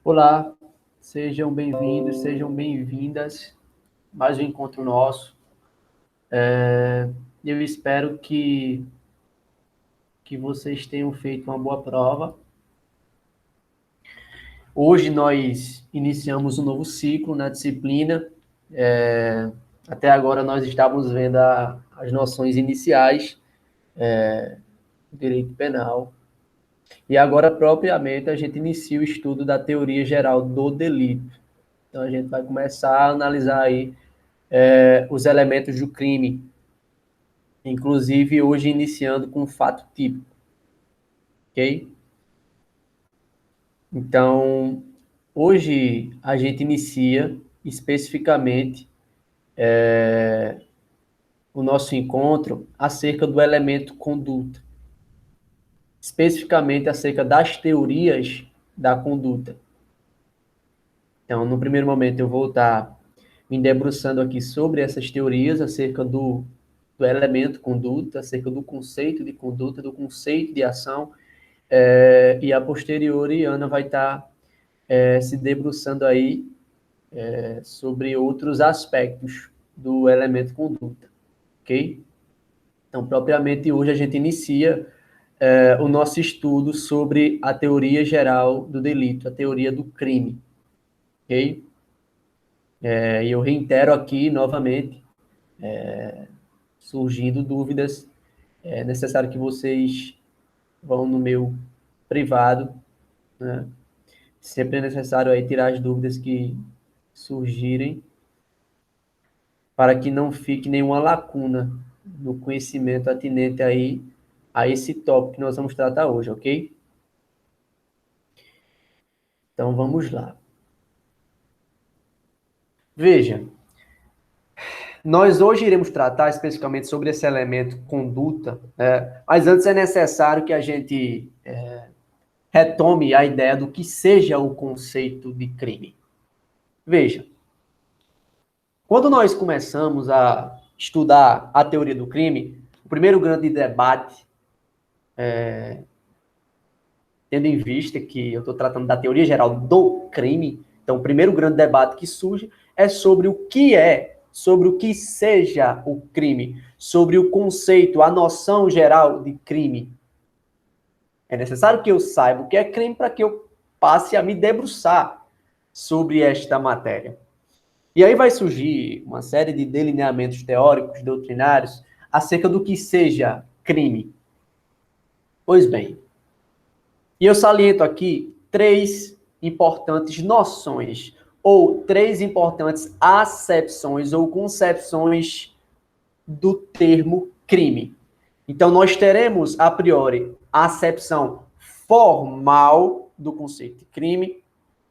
Olá, sejam bem-vindos, sejam bem-vindas. Mais um encontro nosso. Eu espero que vocês tenham feito uma boa prova. Hoje nós iniciamos um novo ciclo na disciplina. Até agora nós estávamos vendo as noções iniciais do direito penal. E agora, propriamente, a gente inicia o estudo da teoria geral do delito. Então, a gente vai começar a analisar aí os elementos do crime, inclusive hoje iniciando com o fato típico, ok? Então, hoje a gente inicia especificamente o nosso encontro acerca do elemento conduta, especificamente acerca das teorias da conduta. Então, no primeiro momento, eu vou estar me debruçando aqui sobre essas teorias acerca do elemento conduta, acerca do conceito de conduta, do conceito de ação, e a posteriori, Ana vai estar se debruçando aí sobre outros aspectos do elemento conduta, ok? Então, propriamente hoje a gente inicia o nosso estudo sobre a teoria geral do delito, a teoria do crime, ok? E eu reitero aqui novamente, surgindo dúvidas, é necessário que vocês vão no meu privado, né? Sempre é necessário aí tirar as dúvidas que surgirem para que não fique nenhuma lacuna no conhecimento atinente aí a esse tópico que nós vamos tratar hoje, ok? Então vamos lá. Veja, nós hoje iremos tratar especificamente sobre esse elemento conduta, mas antes é necessário que a gente retome a ideia do que seja o conceito de crime. Veja, quando nós começamos a estudar a teoria do crime, o primeiro grande debate, tendo em vista que eu estou tratando da teoria geral do crime, então o primeiro grande debate que surge é sobre o que é, sobre o que seja o crime, sobre o conceito, a noção geral de crime. É necessário que eu saiba o que é crime para que eu passe a me debruçar sobre esta matéria. E aí vai surgir uma série de delineamentos teóricos, doutrinários, acerca do que seja crime. Pois bem, e eu saliento aqui três importantes noções, ou três importantes acepções ou concepções do termo crime. Então, nós teremos, a priori, a acepção formal do conceito de crime,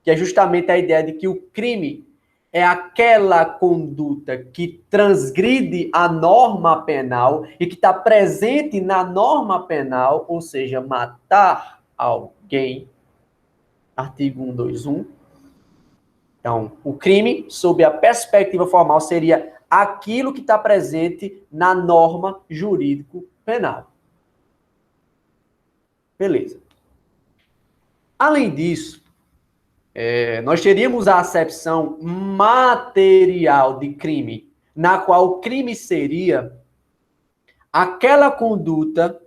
que é justamente a ideia de que o crime é aquela conduta que transgride a norma penal e que está presente na norma penal, ou seja, matar alguém. Artigo 121. Então, o crime, sob a perspectiva formal, seria aquilo que está presente na norma jurídico-penal. Beleza. Além disso, nós teríamos a acepção material de crime, na qual o crime seria aquela conduta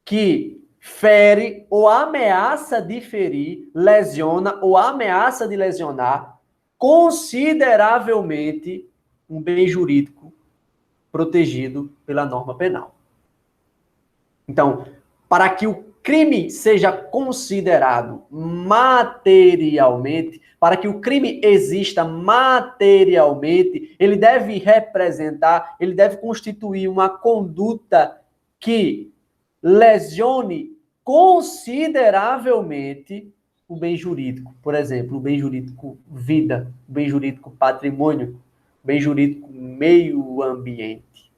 que fere ou ameaça de ferir, lesiona ou ameaça de lesionar consideravelmente um bem jurídico protegido pela norma penal. Então, para que o crime seja considerado materialmente, para que o crime exista materialmente, ele deve representar, ele deve constituir uma conduta que lesione consideravelmente o bem jurídico. Por exemplo, o bem jurídico vida, o bem jurídico patrimônio, o bem jurídico meio ambiente,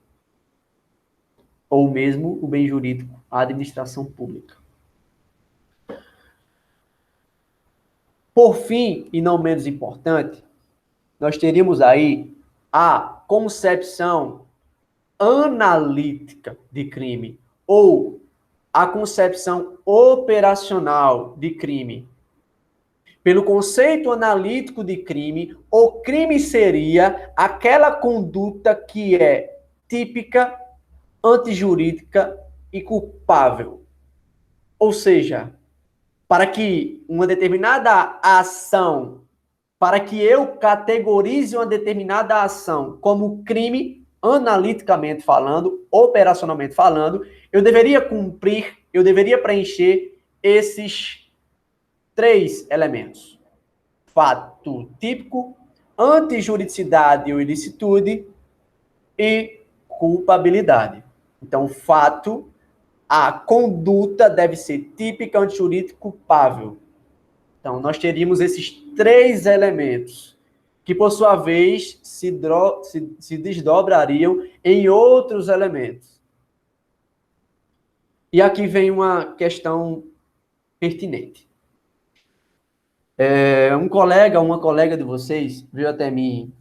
ou mesmo o bem jurídico à administração pública. Por fim, e não menos importante, nós teríamos aí a concepção analítica de crime, ou a concepção operacional de crime. Pelo conceito analítico de crime, o crime seria aquela conduta que é típica, antijurídica e culpável. Ou seja, para que uma determinada ação, para que eu categorize uma determinada ação como crime, analiticamente falando, operacionalmente falando, eu deveria cumprir, eu deveria preencher esses 3 elementos. Fato típico, antijuridicidade ou ilicitude e culpabilidade. Então, fato, a conduta deve ser típica, antijurídica e culpável. Então, nós teríamos esses 3 elementos, que, por sua vez, se desdobrariam em outros elementos. E aqui vem uma questão pertinente. Uma colega de vocês, veio até mim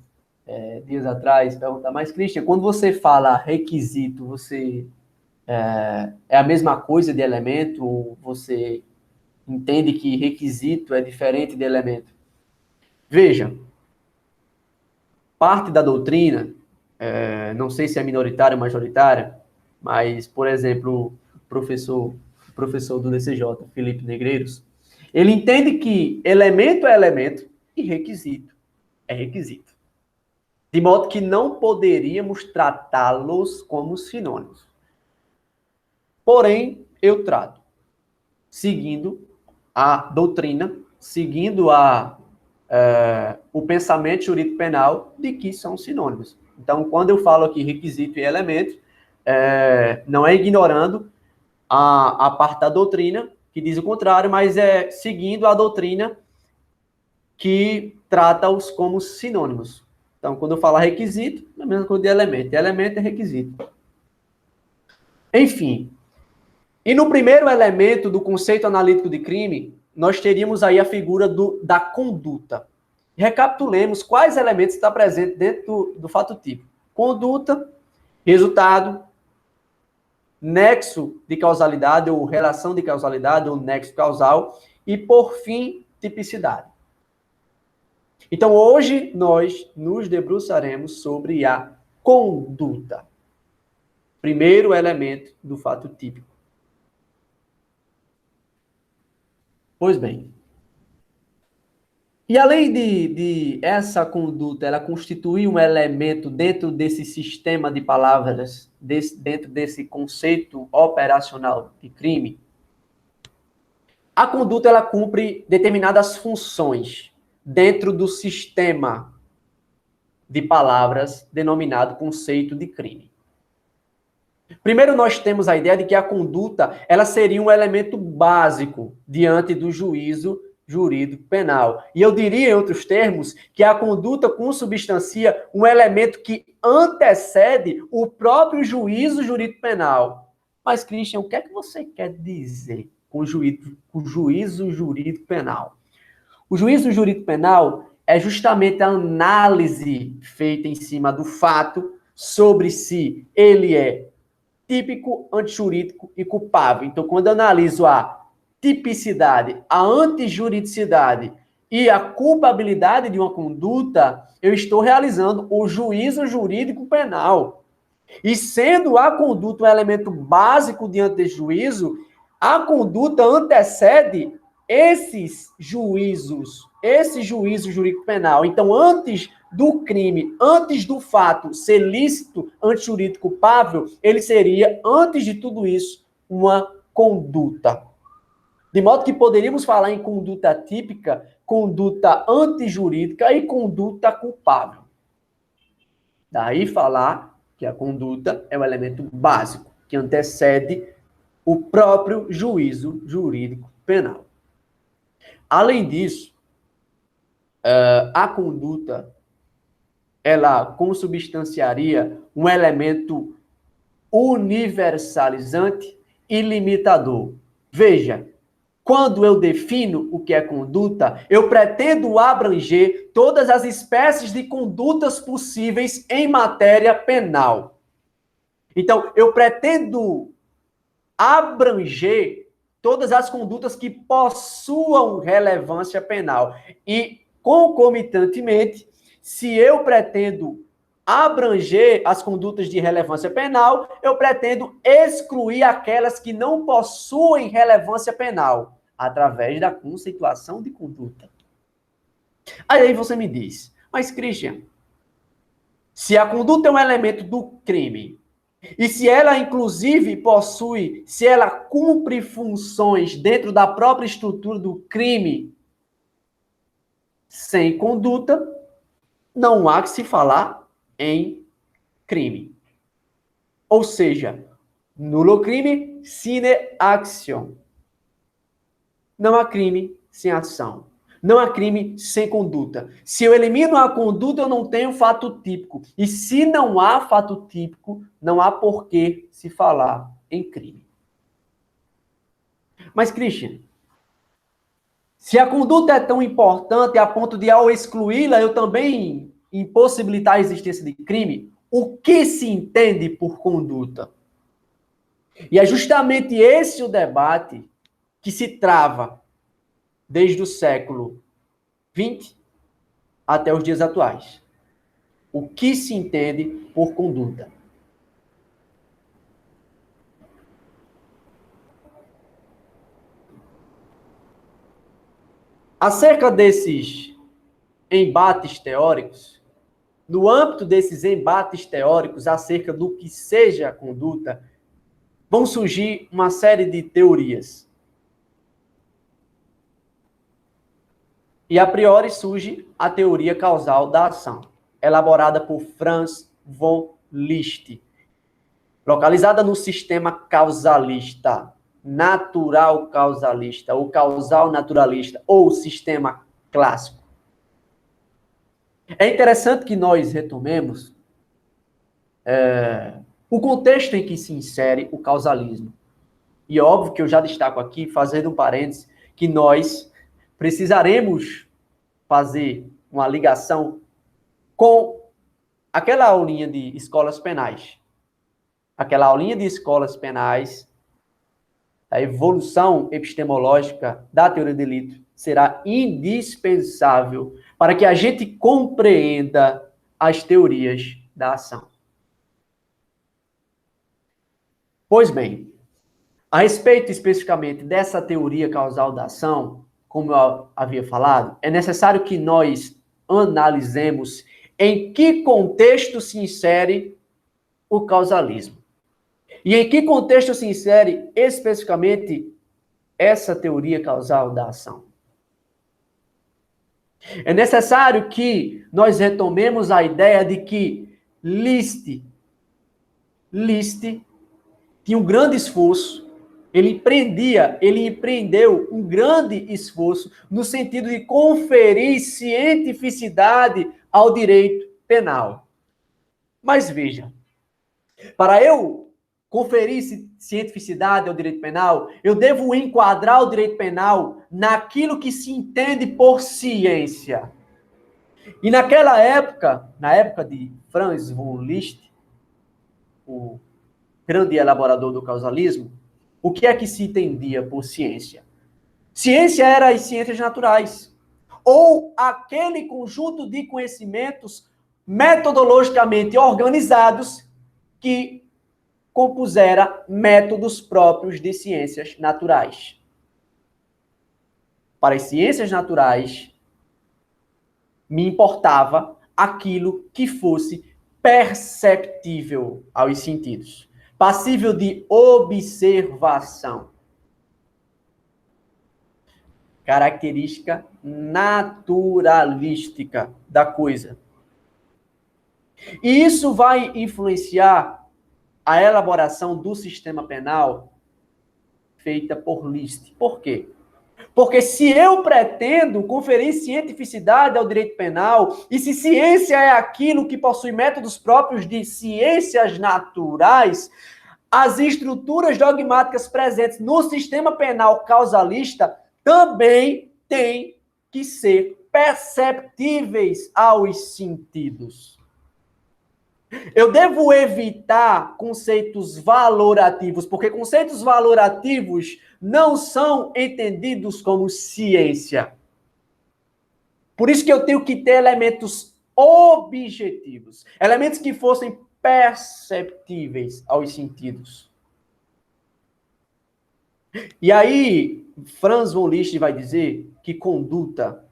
dias atrás, perguntar, mas, Christian, quando você fala requisito, você é a mesma coisa de elemento, ou você entende que requisito é diferente de elemento? Veja, parte da doutrina, não sei se é minoritária ou majoritária, mas, por exemplo, o professor do DCJ, Felipe Negreiros, ele entende que elemento é elemento e requisito é requisito. De modo que não poderíamos tratá-los como sinônimos. Porém, eu trato, seguindo a doutrina, seguindo o pensamento jurídico penal de que são sinônimos. Então, quando eu falo aqui requisito e elemento, não é ignorando a parte da doutrina, que diz o contrário, mas é seguindo a doutrina que trata-os como sinônimos. Então, quando eu falar requisito, é a mesma coisa de elemento. Elemento é requisito. Enfim. E no primeiro elemento do conceito analítico de crime, nós teríamos aí a figura da conduta. Recapitulemos quais elementos estão presentes dentro do fato típico. Conduta, resultado, nexo de causalidade ou relação de causalidade ou nexo causal e, por fim, tipicidade. Então, hoje nós nos debruçaremos sobre a conduta. Primeiro elemento do fato típico. Pois bem. E além de essa conduta, ela constituir um elemento dentro desse sistema de palavras, dentro desse conceito operacional de crime, a conduta ela cumpre determinadas funções dentro do sistema de palavras denominado conceito de crime. Primeiro, nós temos a ideia de que a conduta ela seria um elemento básico diante do juízo jurídico penal. E eu diria, em outros termos, que a conduta consubstancia um elemento que antecede o próprio juízo jurídico penal. Mas, Christian, o que é que você quer dizer com o juízo jurídico penal? O juízo jurídico penal é justamente a análise feita em cima do fato sobre se ele é típico, antijurídico e culpável. Então, quando eu analiso a tipicidade, a antijuridicidade e a culpabilidade de uma conduta, eu estou realizando o juízo jurídico penal. E sendo a conduta um elemento básico diante desse juízo, a conduta antecede esse juízo jurídico penal. Então, antes do crime, antes do fato ser lícito, antijurídico culpável, ele seria, antes de tudo isso, uma conduta. De modo que poderíamos falar em conduta típica, conduta antijurídica e conduta culpável. Daí falar que a conduta é o elemento básico, que antecede o próprio juízo jurídico penal. Além disso, a conduta ela consubstanciaria um elemento universalizante e limitador. Veja, quando eu defino o que é conduta, eu pretendo abranger todas as espécies de condutas possíveis em matéria penal. Então, eu pretendo abranger todas as condutas que possuam relevância penal. E, concomitantemente, se eu pretendo abranger as condutas de relevância penal, eu pretendo excluir aquelas que não possuem relevância penal, através da conceituação de conduta. Aí você me diz, mas Christian, se a conduta é um elemento do crime, e se ela, inclusive, possui, se ela cumpre funções dentro da própria estrutura do crime, sem conduta, não há que se falar em crime. Ou seja, nulo crime sine actio. Não há crime sem ação. Não há crime sem conduta. Se eu elimino a conduta, eu não tenho fato típico. E se não há fato típico, não há por que se falar em crime. Mas, Christian, se a conduta é tão importante a ponto de, ao excluí-la, eu também impossibilitar a existência de crime, o que se entende por conduta? E é justamente esse o debate que se trava desde o século XX até os dias atuais. O que se entende por conduta? Acerca desses embates teóricos, no âmbito desses embates teóricos acerca do que seja a conduta, vão surgir uma série de teorias. E a priori surge a teoria causal da ação, elaborada por Franz von Liszt, localizada no sistema causalista, natural causalista, ou causal naturalista, ou sistema clássico. É interessante que nós retomemos o contexto em que se insere o causalismo. E é óbvio que eu já destaco aqui, fazendo um parênteses, que nós precisaremos fazer uma ligação com aquela aulinha de escolas penais. Aquela aulinha de escolas penais, a evolução epistemológica da teoria do delito será indispensável para que a gente compreenda as teorias da ação. Pois bem, a respeito especificamente dessa teoria causal da ação, como eu havia falado, é necessário que nós analisemos em que contexto se insere o causalismo. E em que contexto se insere especificamente essa teoria causal da ação. É necessário que nós retomemos a ideia de que Liszt tinha um grande esforço, ele empreendeu um grande esforço no sentido de conferir cientificidade ao direito penal. Mas veja, para eu conferir cientificidade ao direito penal, eu devo enquadrar o direito penal naquilo que se entende por ciência. E naquela época, na época de Franz von Liszt, o grande elaborador do causalismo, o que é que se entendia por ciência? Ciência era as ciências naturais, ou aquele conjunto de conhecimentos metodologicamente organizados que compusera métodos próprios de ciências naturais. Para as ciências naturais, me importava aquilo que fosse perceptível aos sentidos, passível de observação. Característica naturalística da coisa. E isso vai influenciar a elaboração do sistema penal feita por Liszt. Por quê? Porque se eu pretendo conferir cientificidade ao direito penal, e se ciência é aquilo que possui métodos próprios de ciências naturais, as estruturas dogmáticas presentes no sistema penal causalista também têm que ser perceptíveis aos sentidos. Eu devo evitar conceitos valorativos, porque conceitos valorativos não são entendidos como ciência. Por isso que eu tenho que ter elementos objetivos, elementos que fossem perceptíveis aos sentidos. E aí, Franz von Liszt vai dizer que conduta,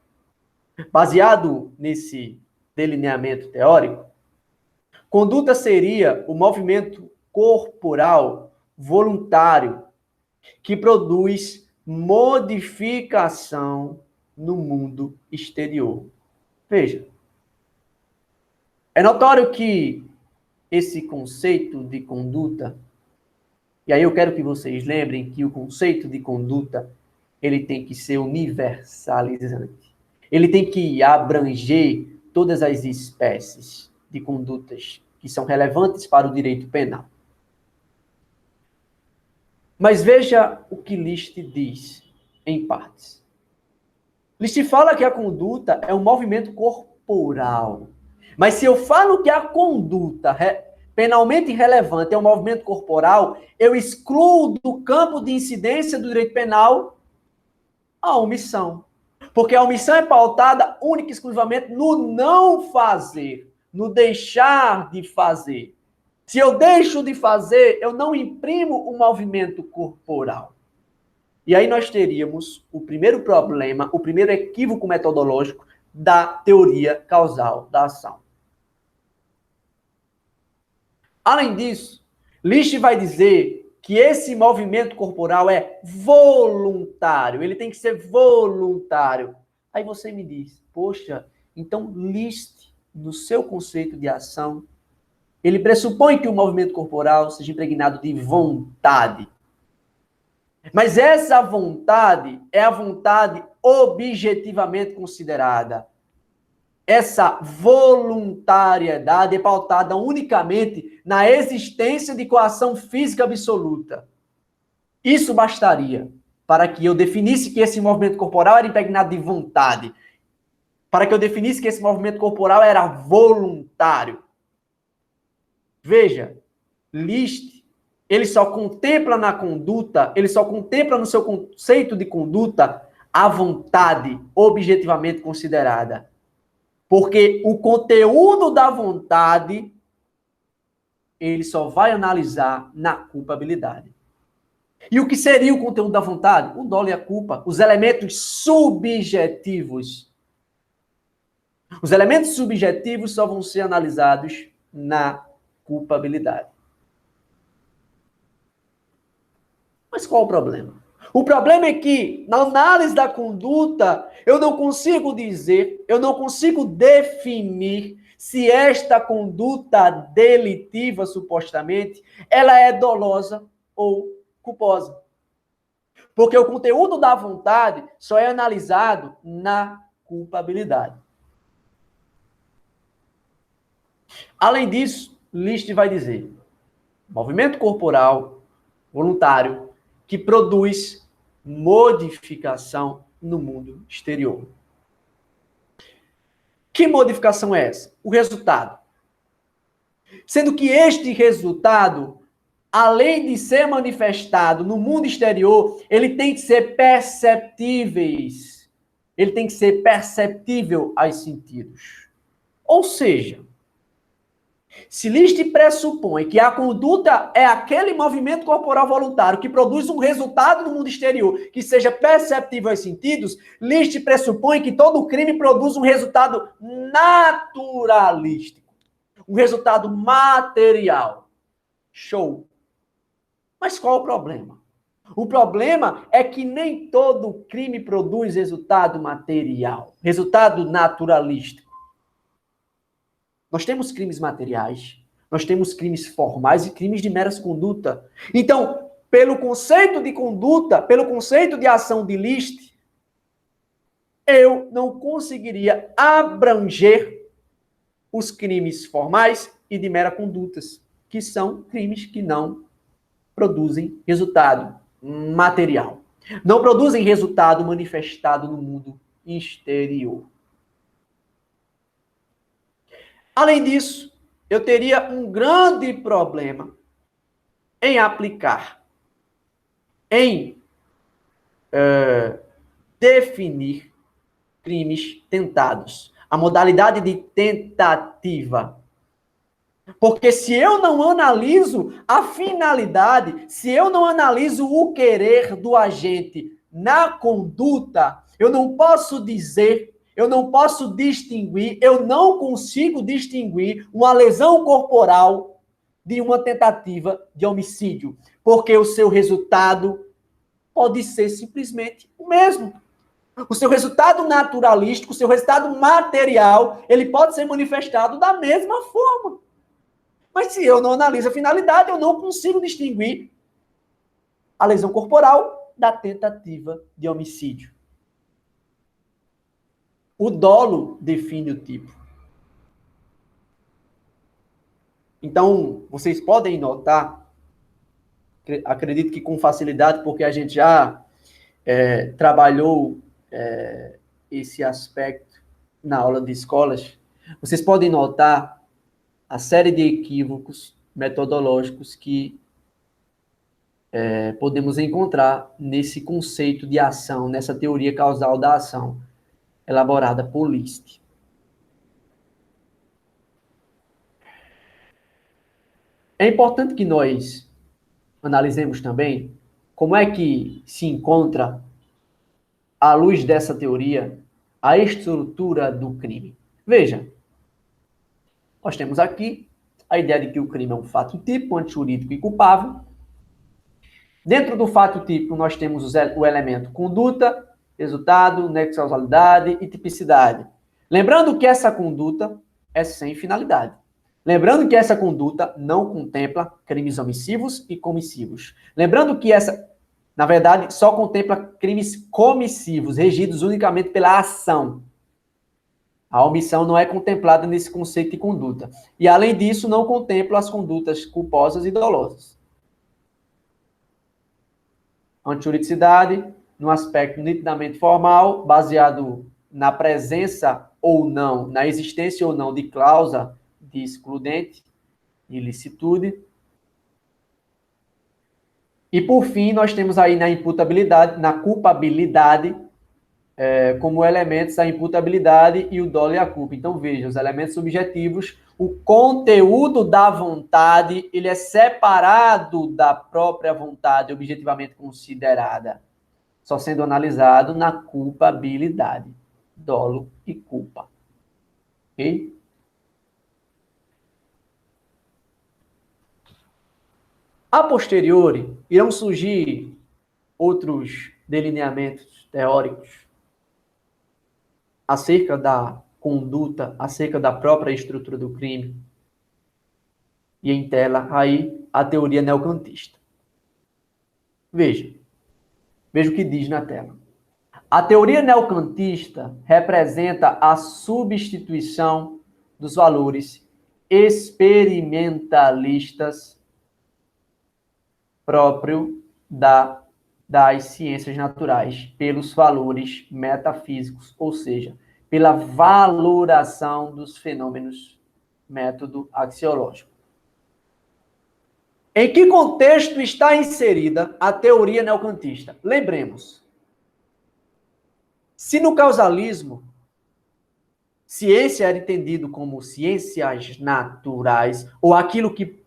baseado nesse delineamento teórico, conduta seria o movimento corporal voluntário que produz modificação no mundo exterior. Veja, é notório que esse conceito de conduta, e aí eu quero que vocês lembrem que o conceito de conduta, ele tem que ser universalizante. Ele tem que abranger todas as espécies de condutas que são relevantes para o direito penal. Mas veja o que Liszt diz, em partes. Liszt fala que a conduta é um movimento corporal. Mas se eu falo que a conduta penalmente relevante é um movimento corporal, eu excluo do campo de incidência do direito penal a omissão. Porque a omissão é pautada única e exclusivamente no não fazer, no deixar de fazer. Se eu deixo de fazer, eu não imprimo um movimento corporal. E aí nós teríamos o primeiro problema, o primeiro equívoco metodológico da teoria causal da ação. Além disso, Liszt vai dizer que esse movimento corporal é voluntário, ele tem que ser voluntário. Aí você me diz, poxa, então Liszt, no seu conceito de ação, ele pressupõe que o movimento corporal seja impregnado de vontade. Mas essa vontade é a vontade objetivamente considerada. Essa voluntariedade é pautada unicamente na existência de coação física absoluta. Isso bastaria para que eu definisse que esse movimento corporal era impregnado de vontade. Para que eu definisse que esse movimento corporal era voluntário. Veja, Liszt, ele só contempla na conduta, ele só contempla no seu conceito de conduta a vontade objetivamente considerada. Porque o conteúdo da vontade, ele só vai analisar na culpabilidade. E o que seria o conteúdo da vontade? O dolo e a culpa, os elementos subjetivos. Os elementos subjetivos só vão ser analisados na culpabilidade. Mas qual o problema? O problema é que, na análise da conduta, eu não consigo dizer, eu não consigo definir se esta conduta delitiva, supostamente, ela é dolosa ou culposa. Porque o conteúdo da vontade só é analisado na culpabilidade. Além disso, Liszt vai dizer, movimento corporal voluntário que produz modificação no mundo exterior. Que modificação é essa? O resultado. Sendo que este resultado, além de ser manifestado no mundo exterior, ele tem que ser perceptíveis. Ele tem que ser perceptível aos sentidos. Ou seja, se Liszt pressupõe que a conduta é aquele movimento corporal voluntário que produz um resultado no mundo exterior que seja perceptível aos sentidos, Liszt pressupõe que todo crime produz um resultado naturalístico, um resultado material. Show. Mas qual o problema? O problema é que nem todo crime produz resultado material, resultado naturalístico. Nós temos crimes materiais, nós temos crimes formais e crimes de meras conduta. Então, pelo conceito de conduta, pelo conceito de ação de Liszt, eu não conseguiria abranger os crimes formais e de mera condutas, que são crimes que não produzem resultado material. Não produzem resultado manifestado no mundo exterior. Além disso, eu teria um grande problema em aplicar, em definir crimes tentados. A modalidade de tentativa. Porque se eu não analiso a finalidade, se eu não analiso o querer do agente na conduta, eu não posso dizer, eu não posso distinguir, eu não consigo distinguir uma lesão corporal de uma tentativa de homicídio. Porque o seu resultado pode ser simplesmente o mesmo. O seu resultado naturalístico, o seu resultado material, ele pode ser manifestado da mesma forma. Mas se eu não analiso a finalidade, eu não consigo distinguir a lesão corporal da tentativa de homicídio. O dolo define o tipo. Então, vocês podem notar, acredito que com facilidade, porque a gente já trabalhou esse aspecto na aula de escolas, vocês podem notar a série de equívocos metodológicos que podemos encontrar nesse conceito de ação, nessa teoria causal da ação, elaborada por List. É importante que nós analisemos também como é que se encontra, à luz dessa teoria, a estrutura do crime. Veja, nós temos aqui a ideia de que o crime é um fato típico, antijurídico e culpável. Dentro do fato típico, nós temos o elemento conduta, resultado, nexo de causalidade e tipicidade. Lembrando que essa conduta é sem finalidade. Lembrando que essa conduta não contempla crimes omissivos e comissivos. Lembrando que na verdade, só contempla crimes comissivos, regidos unicamente pela ação. A omissão não é contemplada nesse conceito de conduta. E, além disso, não contempla as condutas culposas e dolosas. Antijuridicidade, no aspecto nitidamente formal, baseado na presença ou não, na existência ou não de cláusula de excludente, ilicitude. E, por fim, nós temos aí na imputabilidade, na culpabilidade, como elementos a imputabilidade e o dolo e a culpa. Então, veja, os elementos subjetivos, o conteúdo da vontade, ele é separado da própria vontade objetivamente considerada, só sendo analisado na culpabilidade, dolo e culpa. Ok? A posteriori, irão surgir outros delineamentos teóricos acerca da conduta, acerca da própria estrutura do crime. E em tela, aí, a teoria neocantista. Veja o que diz na tela. A teoria neocantista representa a substituição dos valores experimentalistas próprio das ciências naturais pelos valores metafísicos, ou seja, pela valoração dos fenômenos, método axiológico. Em que contexto está inserida a teoria neocantista? Lembremos, se no causalismo, ciência era entendido como ciências naturais, ou aquilo que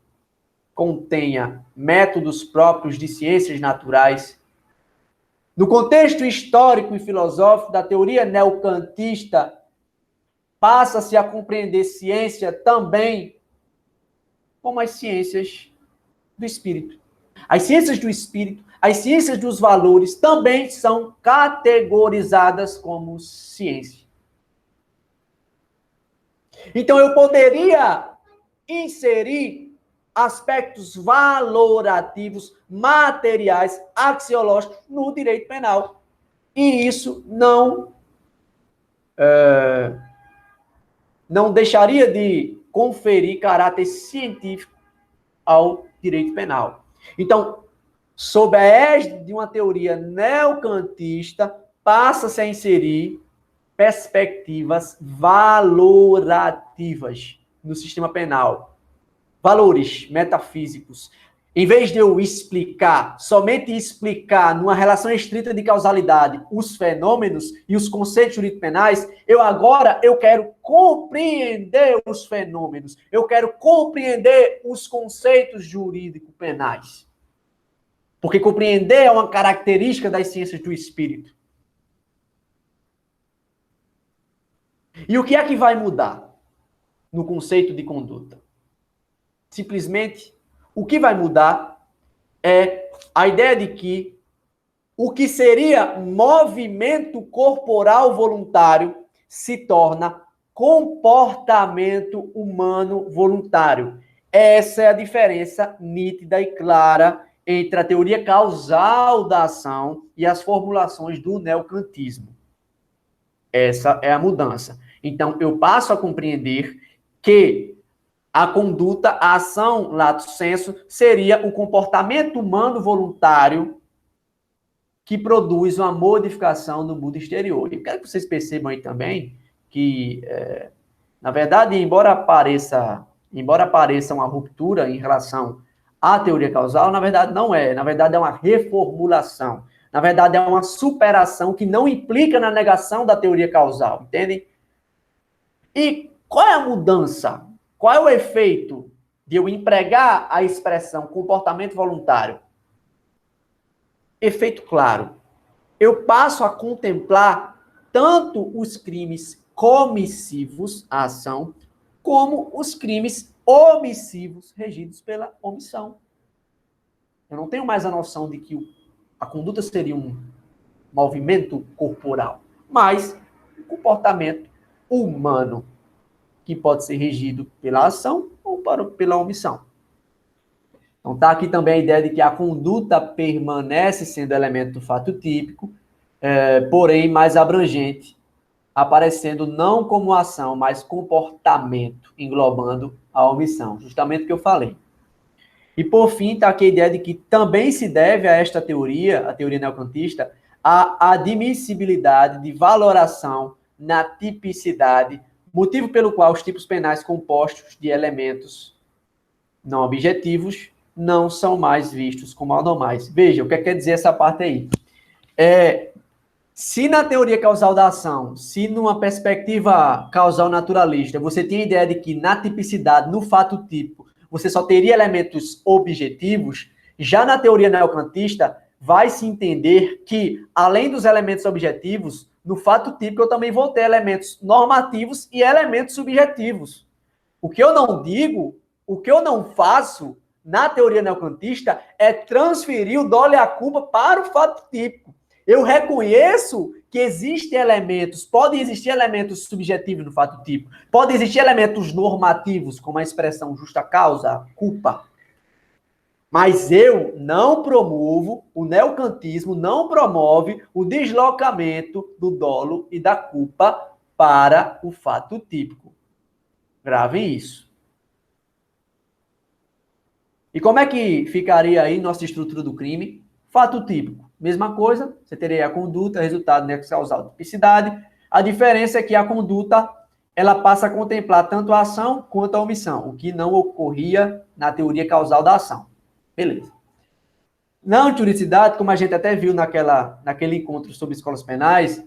contenha métodos próprios de ciências naturais, no contexto histórico e filosófico da teoria neocantista, passa-se a compreender ciência também como as ciências do espírito. As ciências do espírito, as ciências dos valores também são categorizadas como ciência. Então, eu poderia inserir aspectos valorativos, materiais, axiológicos no direito penal. E isso não deixaria de conferir caráter científico ao direito penal. Então, sob a égide de uma teoria neocantista, passa-se a inserir perspectivas valorativas no sistema penal. valores metafísicos, em vez de eu explicar, somente explicar numa relação estrita de causalidade os fenômenos e os conceitos jurídico-penais, eu quero compreender os fenômenos, eu quero compreender os conceitos jurídico-penais. Porque compreender é uma característica das ciências do espírito. E o que é que vai mudar no conceito de conduta? Simplesmente, o que vai mudar é a ideia de que o que seria movimento corporal voluntário se torna comportamento humano voluntário. Essa é a diferença nítida e clara entre a teoria causal da ação e as formulações do neocantismo. Essa é a mudança. Então, eu passo a compreender que a conduta, a ação, lato sensu, seria o comportamento humano voluntário que produz uma modificação no mundo exterior. E quero que vocês percebam aí também que, na verdade, embora apareça uma ruptura em relação à teoria causal, na verdade não é. Na verdade é uma reformulação. Na verdade é uma superação que não implica na negação da teoria causal, entendem? E qual é a mudança? Qual é o efeito de eu empregar a expressão comportamento voluntário? Efeito claro. Eu passo a contemplar tanto os crimes comissivos, a ação, como os crimes omissivos regidos pela omissão. Eu não tenho mais a noção de que a conduta seria um movimento corporal, mas um comportamento humano que pode ser regido pela ação ou pela omissão. Então, está aqui também a ideia de que a conduta permanece sendo elemento do fato típico, porém mais abrangente, aparecendo não como ação, mas comportamento, englobando a omissão, justamente o que eu falei. E, por fim, está aqui a ideia de que também se deve a esta teoria, a teoria neocantista, a admissibilidade de valoração na tipicidade, motivo pelo qual os tipos penais compostos de elementos não objetivos não são mais vistos como anormais. Veja, o que quer dizer essa parte aí? Se na teoria causal da ação, se numa perspectiva causal naturalista, você tem a ideia de que na tipicidade, no fato típico, você só teria elementos objetivos, já na teoria neocantista, vai se entender que, além dos elementos objetivos, no fato típico eu também vou ter elementos normativos e elementos subjetivos. O que eu não digo, o que eu não faço na teoria neocantista é transferir o dolo e a culpa para o fato típico. Eu reconheço que existem elementos, podem existir elementos subjetivos no fato típico, podem existir elementos normativos, como a expressão justa causa, culpa. Mas eu não promovo, o neocantismo não promove o deslocamento do dolo e da culpa para o fato típico. Gravem isso. E como é que ficaria aí nossa estrutura do crime? Fato típico. Mesma coisa, você teria a conduta, resultado nexo causal, tipicidade. A diferença é que a conduta, ela passa a contemplar tanto a ação quanto a omissão, o que não ocorria na teoria causal da ação. Beleza. Na antijuridicidade, como a gente até viu naquele encontro sobre escolas penais,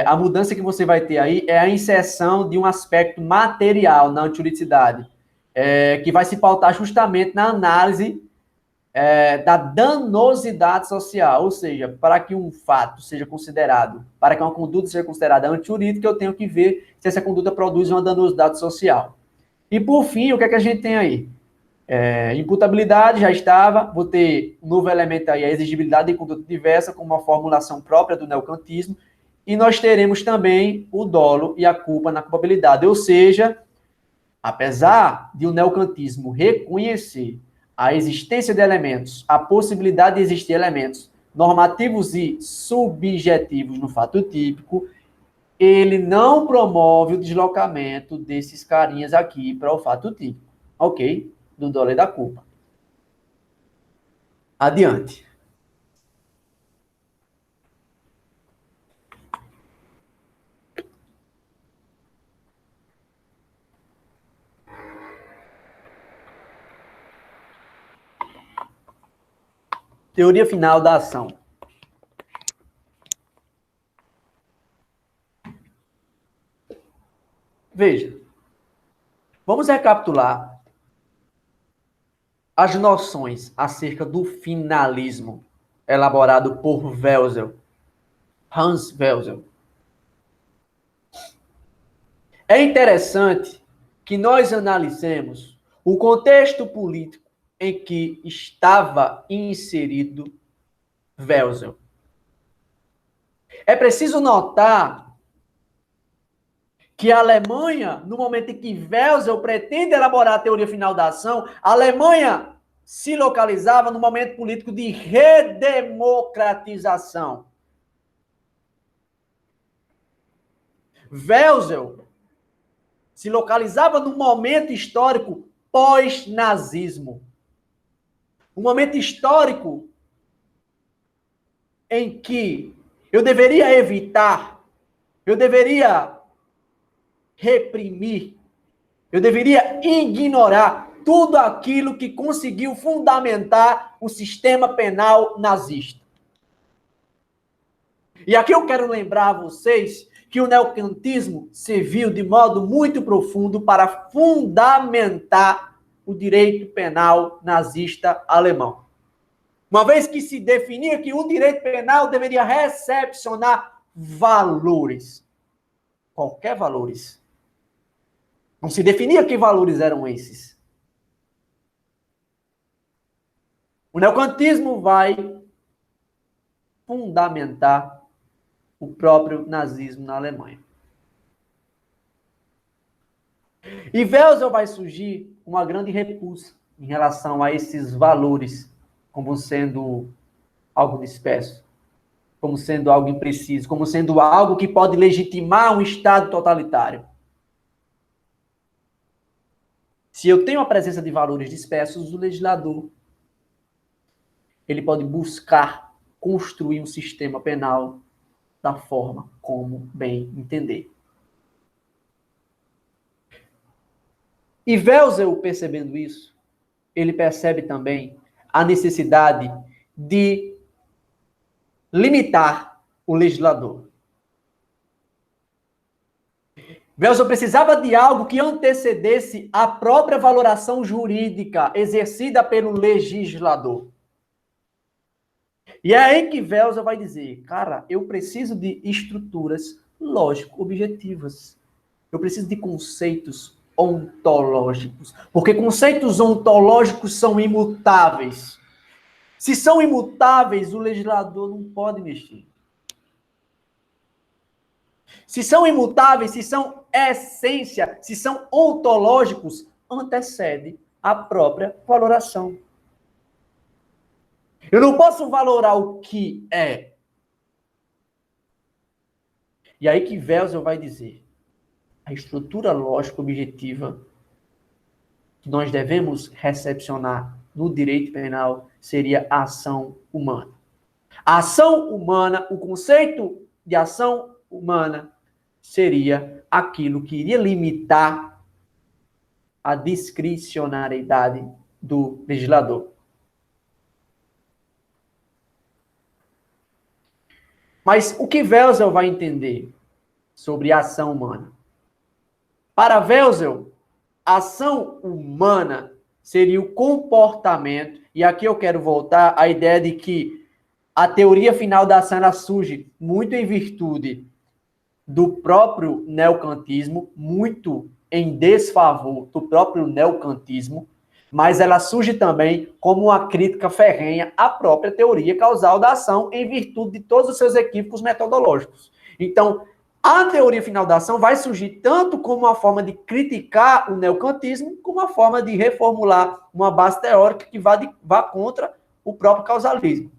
a mudança que você vai ter aí é a inserção de um aspecto material na antijuridicidade, que vai se pautar justamente na análise da danosidade social, ou seja, para que um fato seja considerado, para que uma conduta seja considerada antijurídica, eu tenho que ver se essa conduta produz uma danosidade social. E, por fim, o que é que a gente tem aí? Imputabilidade, já estava, vou ter um novo elemento aí, a exigibilidade de conduta diversa, como uma formulação própria do neocantismo, e nós teremos também o dolo e a culpa na culpabilidade, ou seja, apesar de o neocantismo reconhecer a existência de elementos, a possibilidade de existir elementos normativos e subjetivos no fato típico, ele não promove o deslocamento desses carinhas aqui para o fato típico, ok? Do dolo e da culpa. Adiante. Teoria final da ação. Veja, vamos recapitular as noções acerca do finalismo elaborado por Welzel, Hans Welzel. É interessante que nós analisemos o contexto político em que estava inserido Welzel. É preciso notar que a Alemanha, no momento em que Welzel pretende elaborar a teoria final da ação, a Alemanha se localizava no momento político de redemocratização. Welzel se localizava no momento histórico pós-nazismo. Um momento histórico em que eu deveria evitar, eu deveria reprimir, eu deveria ignorar tudo aquilo que conseguiu fundamentar o sistema penal nazista. E aqui eu quero lembrar a vocês que o neocantismo serviu de modo muito profundo para fundamentar o direito penal nazista alemão. Uma vez que se definia que o direito penal deveria recepcionar valores. Qualquer valores. Não se definia que valores eram esses. O neocantismo vai fundamentar o próprio nazismo na Alemanha. E Welzel vai surgir uma grande repulsa em relação a esses valores, como sendo algo disperso, como sendo algo impreciso, como sendo algo que pode legitimar um Estado totalitário. Se eu tenho a presença de valores dispersos, o legislador ele pode buscar construir um sistema penal da forma como bem entender. E Welzel, percebendo isso, ele percebe também a necessidade de limitar o legislador. Welzel precisava de algo que antecedesse a própria valoração jurídica exercida pelo legislador. E é aí que Welzel vai dizer, cara, eu preciso de estruturas lógico-objetivas. Eu preciso de conceitos ontológicos. Porque conceitos ontológicos são imutáveis. Se são imutáveis, o legislador não pode mexer. Se são imutáveis, se são essência, se são ontológicos, antecede a própria valoração. Eu não posso valorar o que é. E aí que Welzel vai dizer, a estrutura lógico-objetiva que nós devemos recepcionar no direito penal seria a ação humana. A ação humana, o conceito de ação humana seria aquilo que iria limitar a discricionariedade do legislador. Mas o que Welzel vai entender sobre a ação humana? Para Welzel, a ação humana seria o comportamento, e aqui eu quero voltar à ideia de que a teoria final da ação ela surge muito em virtude do próprio neocantismo, muito em desfavor do próprio neocantismo, mas ela surge também como uma crítica ferrenha à própria teoria causal da ação em virtude de todos os seus equívocos metodológicos. Então, a teoria final da ação vai surgir tanto como uma forma de criticar o neocantismo, como uma forma de reformular uma base teórica que vá contra o próprio causalismo.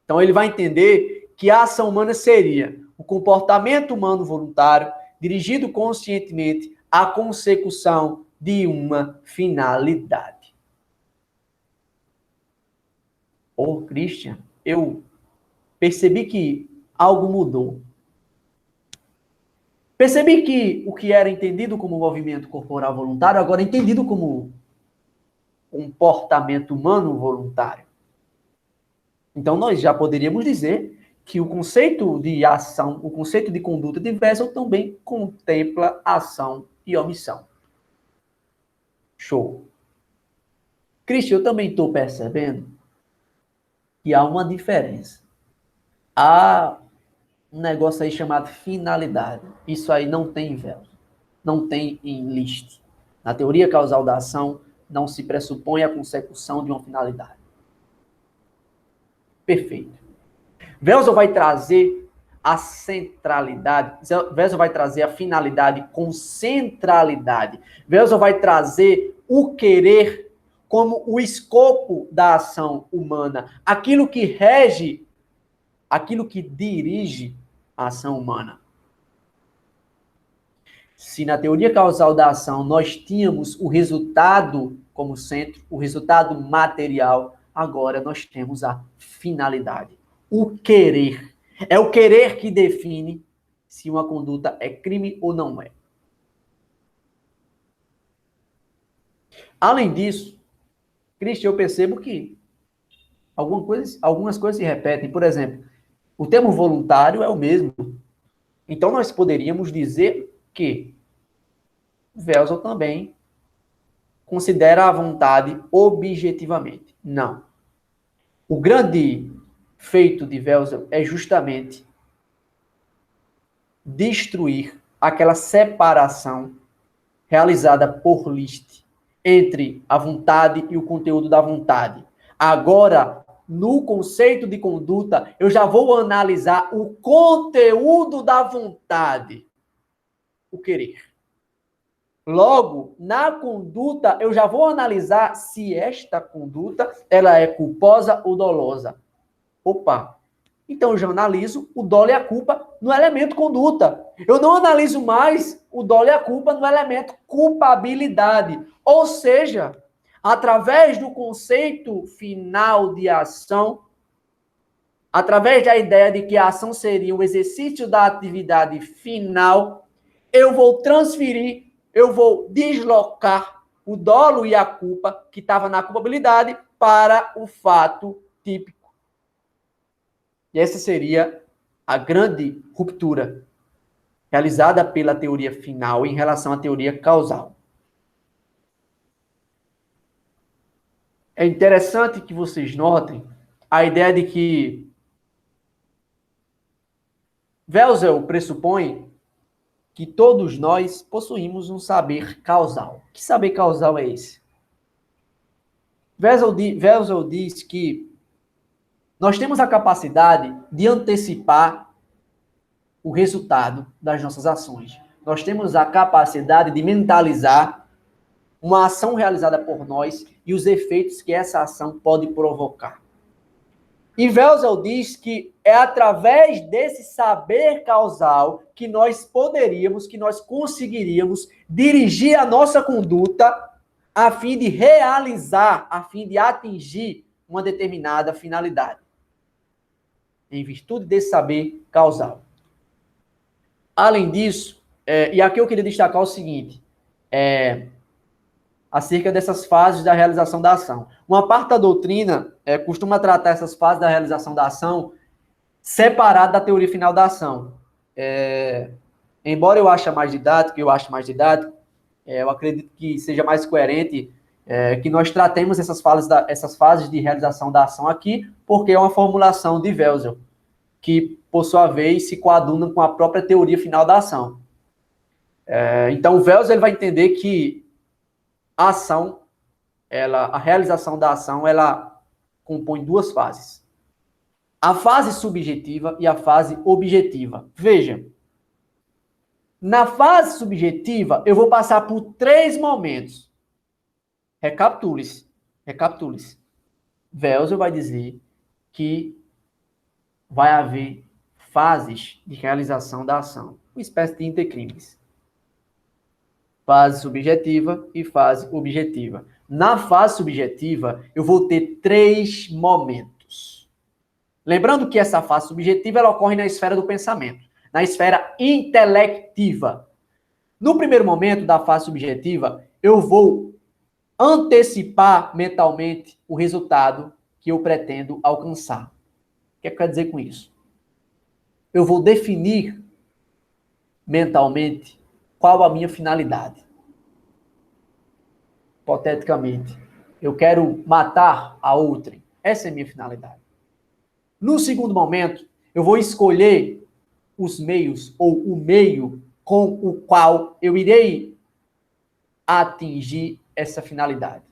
Então, ele vai entender que a ação humana seria o comportamento humano voluntário dirigido conscientemente à consecução de uma finalidade. Christian, eu percebi que algo mudou. Percebi que o que era entendido como movimento corporal voluntário, agora é entendido como comportamento humano voluntário. Então, nós já poderíamos dizer que o conceito de ação, o conceito de conduta de Wessel também contempla ação e omissão. Show. Cristian, eu também estou percebendo que há uma diferença. Há um negócio aí chamado finalidade. Isso aí não tem em Wessel. Não tem em List. Na teoria causal da ação, não se pressupõe a consecução de uma finalidade. Perfeito. Wessel vai trazer a centralidade, Wessel vai trazer a finalidade com centralidade. Wessel vai trazer o querer como o escopo da ação humana, aquilo que rege, aquilo que dirige a ação humana. Se na teoria causal da ação nós tínhamos o resultado como centro, o resultado material, agora nós temos a finalidade, o querer. É o querer que define se uma conduta é crime ou não é. Além disso, Cristian, eu percebo que algumas coisas se repetem. Por exemplo, o termo voluntário é o mesmo. Então, nós poderíamos dizer que Wessel também considera a vontade objetivamente. Não. O grande feito de Wessel é justamente destruir aquela separação realizada por List entre a vontade e o conteúdo da vontade. Agora, no conceito de conduta, eu já vou analisar o conteúdo da vontade, o querer. Logo, na conduta, eu já vou analisar se esta conduta ela é culposa ou dolosa. Opa! Então, eu já analiso o dolo e a culpa no elemento conduta. Eu não analiso mais o dolo e a culpa no elemento culpabilidade. Ou seja, através do conceito final de ação, através da ideia de que a ação seria o exercício da atividade final, eu vou transferir, eu vou deslocar o dolo e a culpa que estava na culpabilidade para o fato típico. E essa seria a grande ruptura realizada pela teoria final em relação à teoria causal. É interessante que vocês notem a ideia de que Wessel pressupõe que todos nós possuímos um saber causal. Que saber causal é esse? Wessel diz que nós temos a capacidade de antecipar o resultado das nossas ações. Nós temos a capacidade de mentalizar uma ação realizada por nós e os efeitos que essa ação pode provocar. E Wessel diz que é através desse saber causal que nós poderíamos, que nós conseguiríamos dirigir a nossa conduta a fim de realizar, a fim de atingir uma determinada finalidade. Em virtude desse saber causal. Além disso, e aqui eu queria destacar o seguinte, acerca dessas fases da realização da ação. Uma parte da doutrina costuma tratar essas fases da realização da ação separada da teoria final da ação. Embora eu ache mais didático, eu acredito que seja mais coerente que nós tratemos essas fases de realização da ação aqui, porque é uma formulação de Wessel, que, por sua vez, se coaduna com a própria teoria final da ação. Então, o Wessel ele vai entender que a ação, a realização da ação, ela compõe duas fases. A fase subjetiva e a fase objetiva. Veja, na fase subjetiva, eu vou passar por 3 momentos. Recapitule-se. Wessel vai dizer que vai haver fases de realização da ação, uma espécie de intercrimes. Fase subjetiva e fase objetiva. Na fase subjetiva, eu vou ter 3 momentos. Lembrando que essa fase subjetiva ela ocorre na esfera do pensamento, na esfera intelectiva. No primeiro momento da fase subjetiva, eu vou antecipar mentalmente o resultado que eu pretendo alcançar. que quer dizer com isso? Eu vou definir mentalmente qual a minha finalidade. Hipoteticamente, eu quero matar a outra. Essa é a minha finalidade. No segundo momento, eu vou escolher os meios ou o meio com o qual eu irei atingir essa finalidade.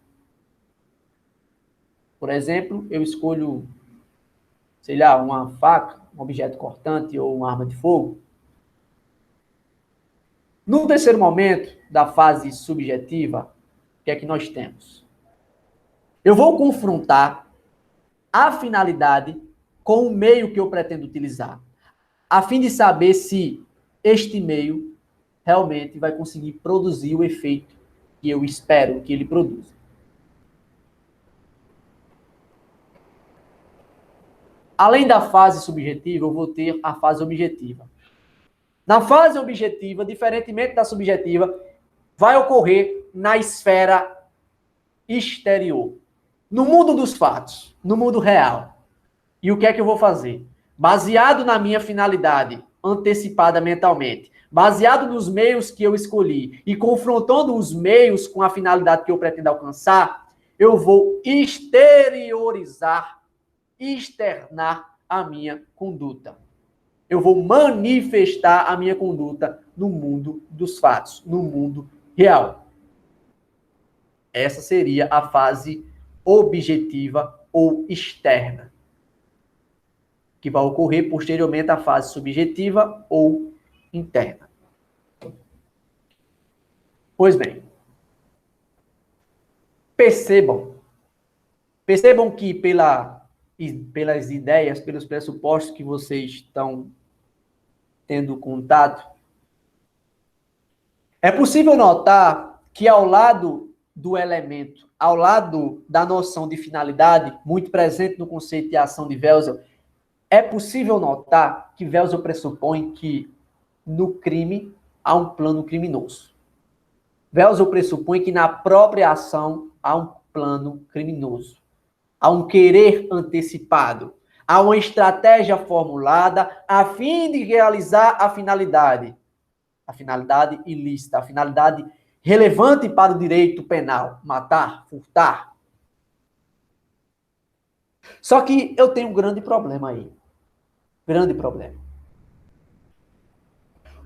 Por exemplo, eu escolho, sei lá, uma faca, um objeto cortante ou uma arma de fogo. No terceiro momento da fase subjetiva, o que é que nós temos? Eu vou confrontar a finalidade com o meio que eu pretendo utilizar, a fim de saber se este meio realmente vai conseguir produzir o efeito que eu espero que ele produza. Além da fase subjetiva, eu vou ter a fase objetiva. Na fase objetiva, diferentemente da subjetiva, vai ocorrer na esfera exterior, no mundo dos fatos, no mundo real. E o que é que eu vou fazer? Baseado na minha finalidade antecipada mentalmente, baseado nos meios que eu escolhi e confrontando os meios com a finalidade que eu pretendo alcançar, eu vou exteriorizar, externar a minha conduta. Eu vou manifestar a minha conduta no mundo dos fatos, no mundo real. Essa seria a fase objetiva ou externa, que vai ocorrer posteriormente à fase subjetiva ou interna. Pois bem, percebam que pelas ideias, pelos pressupostos que vocês estão tendo contato, é possível notar que ao lado do elemento, ao lado da noção de finalidade, muito presente no conceito de ação de Welzel, é possível notar que Welzel pressupõe que no crime há um plano criminoso. Welzel pressupõe que na própria ação há um plano criminoso. Há um querer antecipado. Há uma estratégia formulada a fim de realizar a finalidade ilícita, a finalidade relevante para o direito penal, matar, furtar. Só que eu tenho um grande problema aí. Grande problema.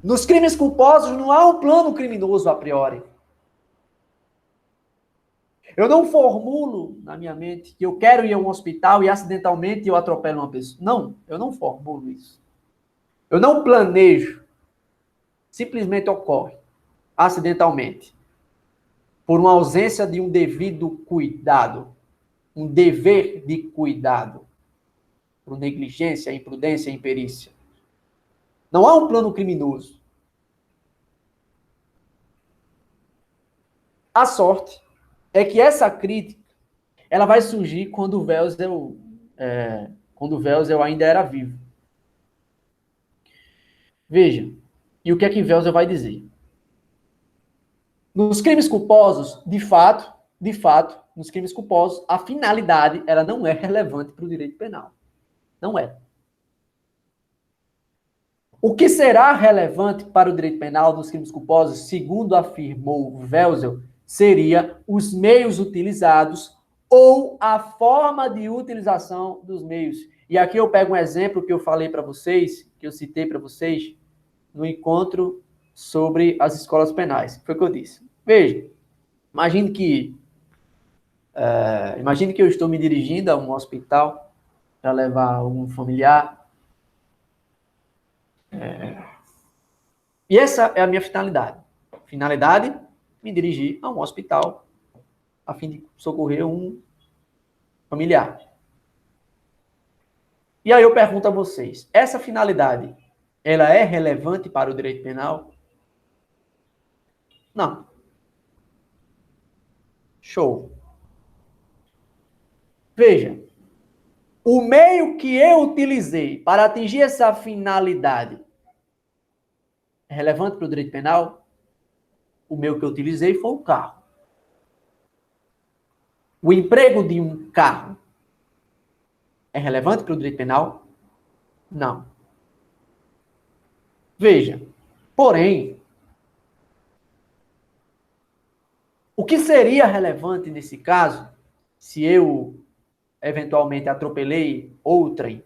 Nos crimes culposos não há um plano criminoso a priori. Eu não formulo na minha mente que eu quero ir a um hospital e acidentalmente eu atropelo uma pessoa. Não, eu não formulo isso. Eu não planejo. Simplesmente ocorre, acidentalmente, por uma ausência de um devido cuidado, um dever de cuidado, por negligência, imprudência, imperícia. Não há um plano criminoso. A sorte é que essa crítica ela vai surgir quando o Welzel ainda era vivo. Veja, e o que é que Welzel vai dizer? Nos crimes culposos, de fato, nos crimes culposos, a finalidade ela não é relevante para o direito penal. Não é. O que será relevante para o direito penal dos crimes culposos, segundo afirmou Welzel, seria os meios utilizados ou a forma de utilização dos meios. E aqui eu pego um exemplo que eu falei para vocês, que eu citei para vocês, no encontro sobre as escolas penais. Foi o que eu disse. Veja, imagine que eu estou me dirigindo a um hospital para levar um familiar. E essa é a minha finalidade. Finalidade, me dirigir a um hospital a fim de socorrer um familiar. E aí eu pergunto a vocês, essa finalidade, ela é relevante para o direito penal? Não. Show. Veja, o meio que eu utilizei para atingir essa finalidade é relevante para o direito penal? O meio que eu utilizei foi o carro. O emprego de um carro é relevante para o direito penal? Não. Veja, porém, o que seria relevante nesse caso, se eu eventualmente atropelei outrem,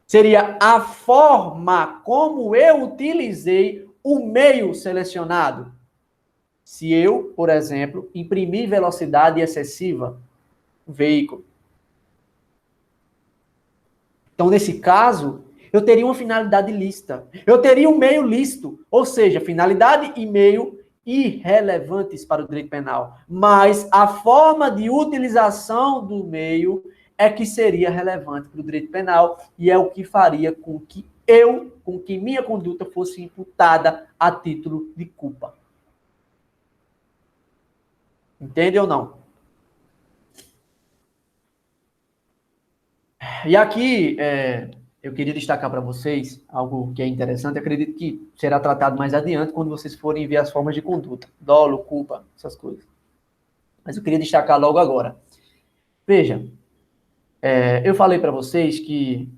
seria a forma como eu utilizei o meio selecionado. Se eu, por exemplo, imprimir velocidade excessiva no veículo. Então, nesse caso, eu teria uma finalidade lícita. Eu teria um meio lícito, ou seja, finalidade e meio irrelevantes para o direito penal. Mas a forma de utilização do meio é que seria relevante para o direito penal e é o que faria com que minha conduta fosse imputada a título de culpa. Entende ou não? E aqui, eu queria destacar para vocês algo que é interessante, eu acredito que será tratado mais adiante quando vocês forem ver as formas de conduta, dolo, culpa, essas coisas. Mas eu queria destacar logo agora. Veja, eu falei para vocês que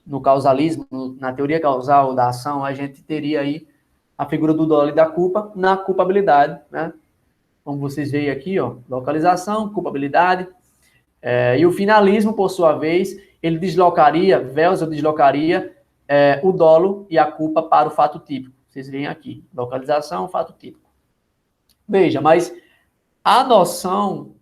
no causalismo, na teoria causal da ação, a gente teria aí a figura do dolo e da culpa na culpabilidade, né? Como vocês veem aqui, ó, localização, culpabilidade. E o finalismo, por sua vez, ele deslocaria, Welser deslocaria o dolo e a culpa para o fato típico. Vocês veem aqui, localização, fato típico. Veja, mas a noção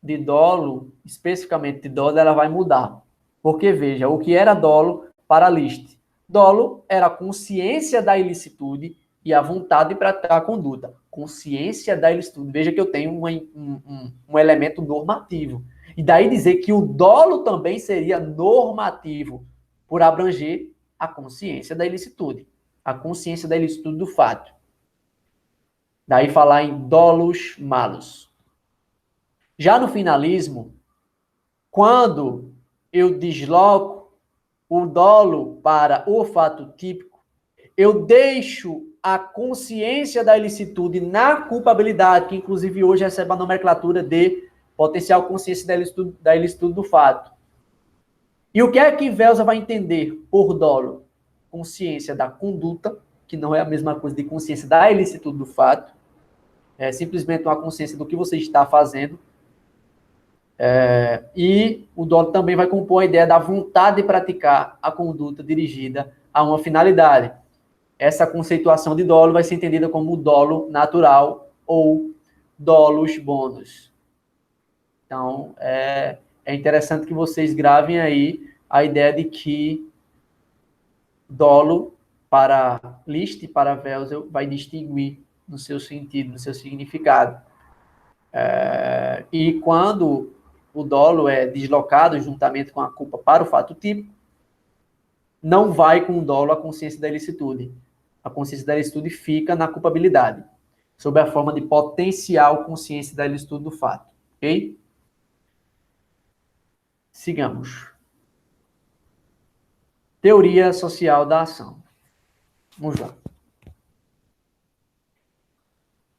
de dolo, especificamente de dolo, ela vai mudar. Porque, veja, o que era dolo para List? Dolo era a consciência da ilicitude e a vontade de praticar a conduta. Consciência da ilicitude. Veja que eu tenho um elemento normativo. E daí dizer que o dolo também seria normativo, por abranger a consciência da ilicitude. A consciência da ilicitude do fato. Daí falar em dolus malus. Já no finalismo, quando eu desloco o dolo para o fato típico, eu deixo a consciência da ilicitude na culpabilidade, que inclusive hoje recebe a nomenclatura de potencial consciência da ilicitude do fato. E o que é que Welser vai entender por dolo? Consciência da conduta, que não é a mesma coisa de consciência da ilicitude do fato, é simplesmente uma consciência do que você está fazendo. E o dolo também vai compor a ideia da vontade de praticar a conduta dirigida a uma finalidade. Essa conceituação de dolo vai ser entendida como dolo natural ou dolus bonus. Então, é interessante que vocês gravem aí a ideia de que dolo para List e para Welser vai distinguir no seu sentido, no seu significado. E quando o dolo é deslocado juntamente com a culpa para o fato típico, não vai com o dolo a consciência da ilicitude. A consciência da ilicitude fica na culpabilidade, sob a forma de potencial consciência da ilicitude do fato. Ok? Sigamos. Teoria social da ação. Vamos lá.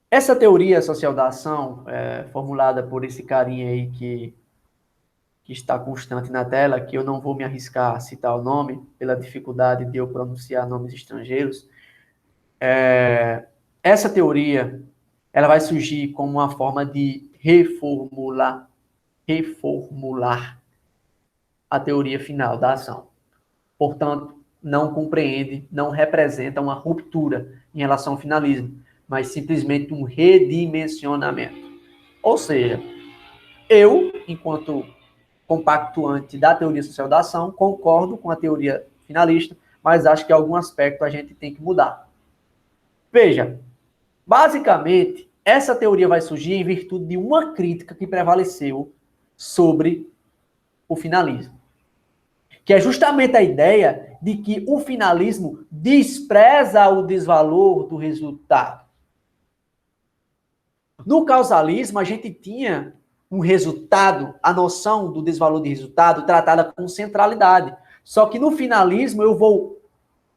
Essa teoria social da ação, formulada por esse carinha aí que está constante na tela, que eu não vou me arriscar a citar o nome, pela dificuldade de eu pronunciar nomes estrangeiros. Essa teoria, ela vai surgir como uma forma de reformular a teoria final da ação. Portanto, não compreende, não representa uma ruptura em relação ao finalismo, mas simplesmente um redimensionamento. Ou seja, eu, enquanto compactuante da teoria social da ação, concordo com a teoria finalista, mas acho que algum aspecto a gente tem que mudar. Veja, basicamente, essa teoria vai surgir em virtude de uma crítica que prevaleceu sobre o finalismo, que é justamente a ideia de que o finalismo despreza o desvalor do resultado. No causalismo, a gente tinha um resultado, a noção do desvalor de resultado tratada com centralidade. Só que no finalismo eu vou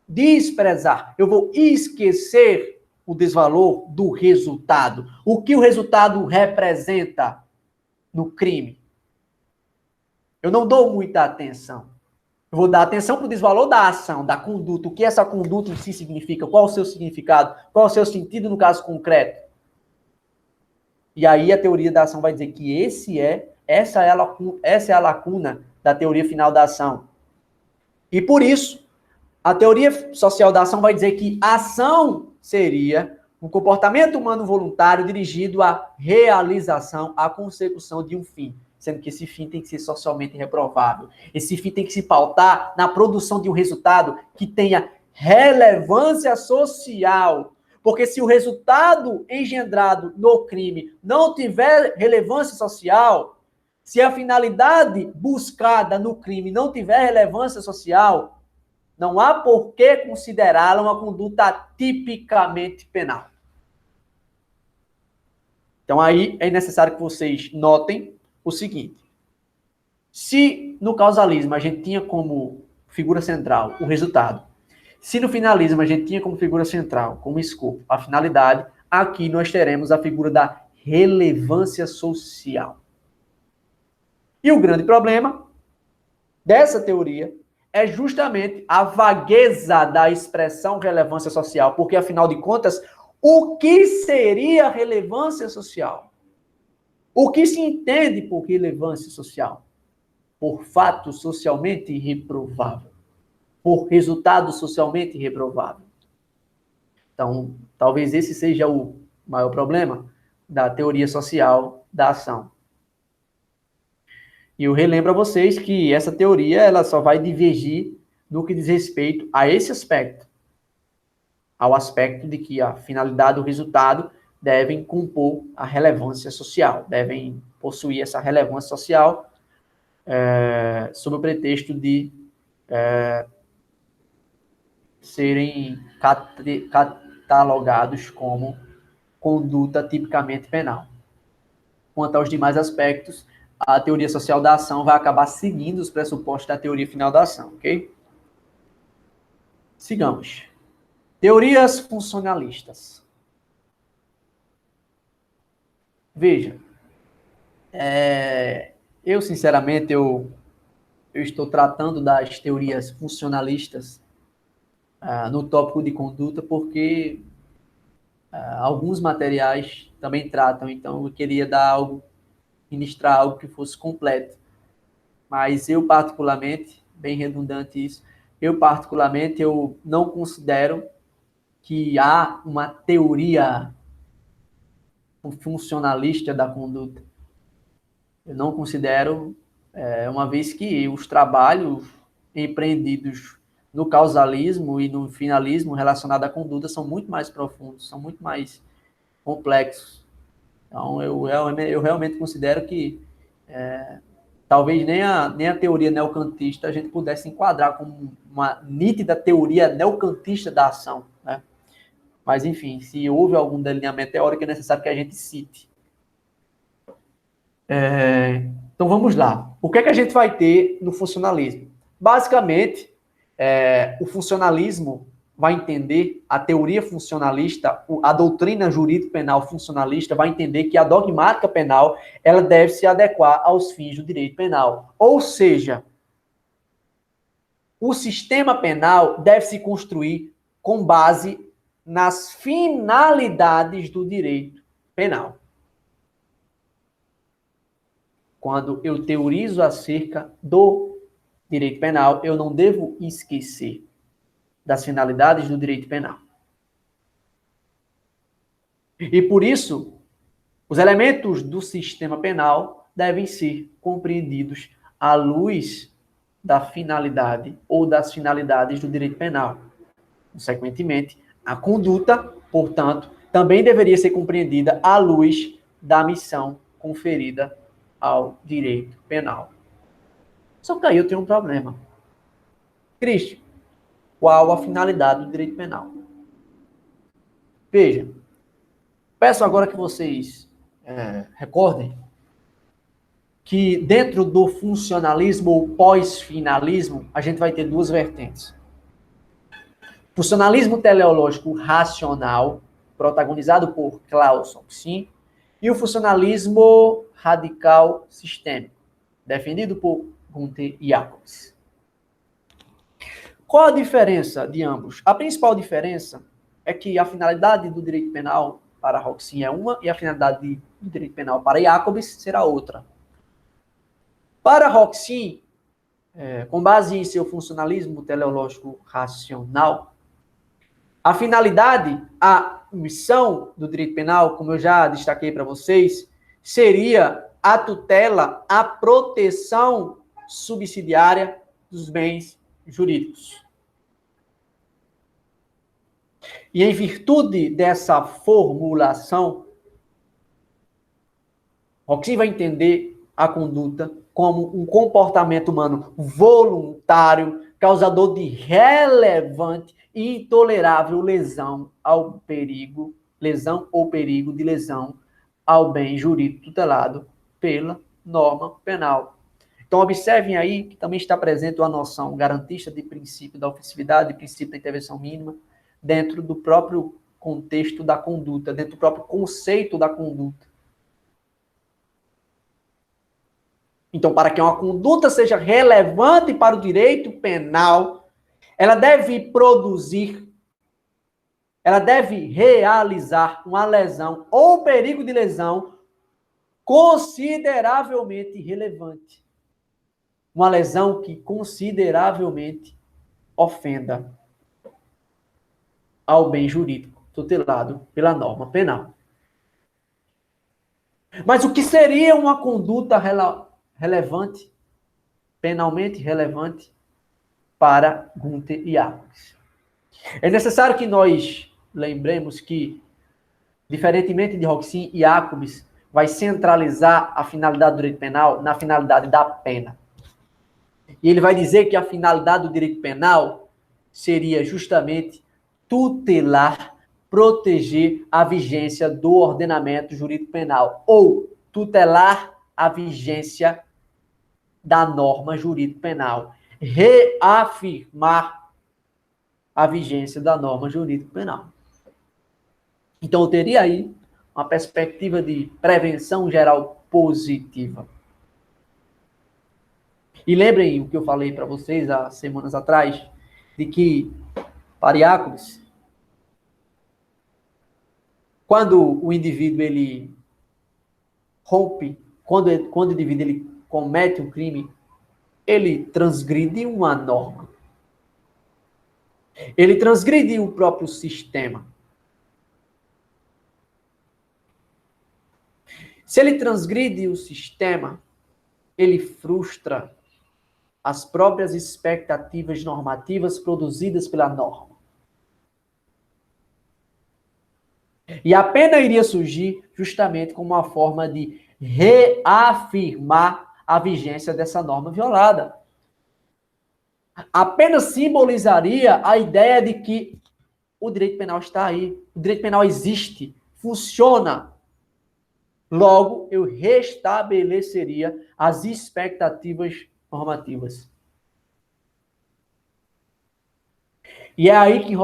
desprezar, eu vou esquecer o desvalor do resultado. O que o resultado representa no crime? Eu não dou muita atenção. Eu vou dar atenção para o desvalor da ação, da conduta. O que essa conduta em si significa? Qual o seu significado? Qual o seu sentido no caso concreto? E aí a teoria da ação vai dizer que essa é a lacuna da teoria final da ação. E por isso, a teoria social da ação vai dizer que a ação seria um comportamento humano voluntário dirigido à realização, à consecução de um fim, sendo que esse fim tem que ser socialmente reprovável. Esse fim tem que se pautar na produção de um resultado que tenha relevância social. Porque se o resultado engendrado no crime não tiver relevância social, se a finalidade buscada no crime não tiver relevância social, não há por que considerá-la uma conduta tipicamente penal. Então, aí é necessário que vocês notem o seguinte. Se no causalismo a gente tinha como figura central o resultado, se no finalismo a gente tinha como figura central, como escopo, a finalidade, aqui nós teremos a figura da relevância social. E o grande problema dessa teoria é justamente a vagueza da expressão relevância social, porque, afinal de contas, o que seria relevância social? O que se entende por relevância social? Por fato socialmente reprovável. Por resultado socialmente reprovável. Então, talvez esse seja o maior problema da teoria social da ação. E eu relembro a vocês que essa teoria ela só vai divergir no que diz respeito a esse aspecto. Ao aspecto de que a finalidade e o resultado devem compor a relevância social, devem possuir essa relevância social sob o pretexto de serem catalogados como conduta tipicamente penal. Quanto aos demais aspectos, a teoria social da ação vai acabar seguindo os pressupostos da teoria final da ação, ok? Sigamos. Teorias funcionalistas. Veja, eu sinceramente, eu estou tratando das teorias funcionalistas no tópico de conduta porque alguns materiais também tratam, então eu queria ministrar algo que fosse completo. Mas eu particularmente, bem redundante isso, eu não considero que há uma teoria funcionalista da conduta. Eu não considero, uma vez que os trabalhos empreendidos no causalismo e no finalismo relacionado à conduta são muito mais profundos, são muito mais complexos. Então, eu realmente considero que talvez nem a teoria neocantista a gente pudesse enquadrar como uma nítida teoria neocantista da ação, né? Mas, enfim, se houve algum delineamento teórico, é necessário que a gente cite. Então, vamos lá. O que é que a gente vai ter no funcionalismo? Basicamente, o funcionalismo vai entender, a teoria funcionalista, a doutrina jurídico-penal funcionalista vai entender que a dogmática penal ela deve se adequar aos fins do direito penal. Ou seja, o sistema penal deve se construir com base nas finalidades do direito penal. Quando eu teorizo acerca do direito penal, eu não devo esquecer das finalidades do direito penal. E por isso, os elementos do sistema penal devem ser compreendidos à luz da finalidade ou das finalidades do direito penal. Consequentemente, a conduta, portanto, também deveria ser compreendida à luz da missão conferida ao direito penal. Só que aí eu tenho um problema. Cristian, qual a finalidade do direito penal? Veja, peço agora que vocês recordem que dentro do funcionalismo ou pós-finalismo, a gente vai ter duas vertentes. Funcionalismo teleológico racional, protagonizado por Klaus Oxin, e o funcionalismo radical sistêmico, defendido por Gunther Jacobs. Qual a diferença de ambos? A principal diferença é que a finalidade do direito penal para Roxin é uma e a finalidade do direito penal para Jacobs será outra. Para Roxin, com base em seu funcionalismo teleológico racional, a finalidade, a missão do direito penal, como eu já destaquei para vocês, seria a tutela, a proteção subsidiária dos bens jurídicos. E em virtude dessa formulação, Roxin vai entender a conduta como um comportamento humano voluntário, causador de relevante e intolerável lesão ao perigo, lesão ou perigo de lesão ao bem jurídico tutelado pela norma penal. Então, observem aí que também está presente a noção garantista de princípio da ofensividade, de princípio da intervenção mínima, dentro do próprio contexto da conduta, dentro do próprio conceito da conduta. Então, para que uma conduta seja relevante para o direito penal, ela deve produzir, ela deve realizar uma lesão ou perigo de lesão consideravelmente relevante. Uma lesão que consideravelmente ofenda ao bem jurídico tutelado pela norma penal. Mas o que seria uma conduta relevante, penalmente relevante, para Günther e Jacobs? É necessário que nós lembremos que, diferentemente de Roxin, Jacobs vai centralizar a finalidade do direito penal na finalidade da pena. E ele vai dizer que a finalidade do direito penal seria justamente tutelar, proteger a vigência do ordenamento jurídico penal, ou tutelar a vigência da norma jurídico penal, reafirmar a vigência da norma jurídico penal. Então, eu teria aí uma perspectiva de prevenção geral positiva. E lembrem o que eu falei para vocês há semanas atrás, de que, para Jacobs, quando o indivíduo ele rompe, quando o indivíduo ele comete um crime, ele transgride uma norma. Ele transgride o próprio sistema. Se ele transgride o sistema, ele frustra as próprias expectativas normativas produzidas pela norma. E a pena iria surgir justamente como uma forma de reafirmar a vigência dessa norma violada. A pena simbolizaria a ideia de que o direito penal está aí, o direito penal existe, funciona. Logo, eu restabeleceria as expectativas normativas. E é aí que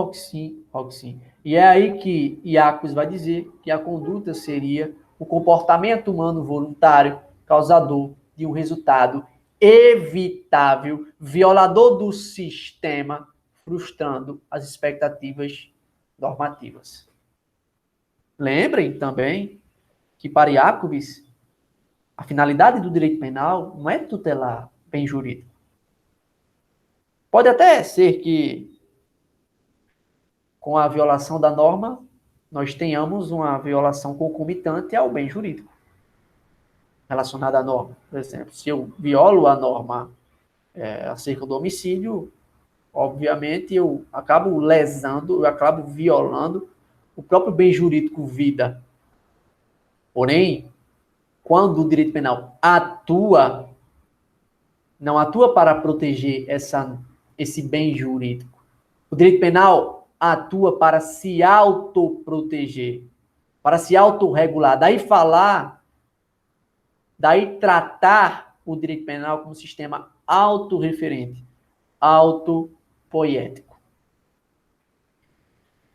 e é aí que Jacobs vai dizer que a conduta seria o comportamento humano voluntário causador de um resultado evitável, violador do sistema, frustrando as expectativas normativas. Lembrem também que para Jacobs, a finalidade do direito penal não é tutelar bem jurídico. Pode até ser que, com a violação da norma, nós tenhamos uma violação concomitante ao bem jurídico relacionada à norma. Por exemplo, se eu violo a norma acerca do homicídio, obviamente eu acabo lesando, eu acabo violando o próprio bem jurídico vida. Porém, quando o direito penal atua, não atua para proteger esse bem jurídico. O direito penal atua para se autoproteger, para se autorregular. Daí tratar o direito penal como um sistema autorreferente, autopoético.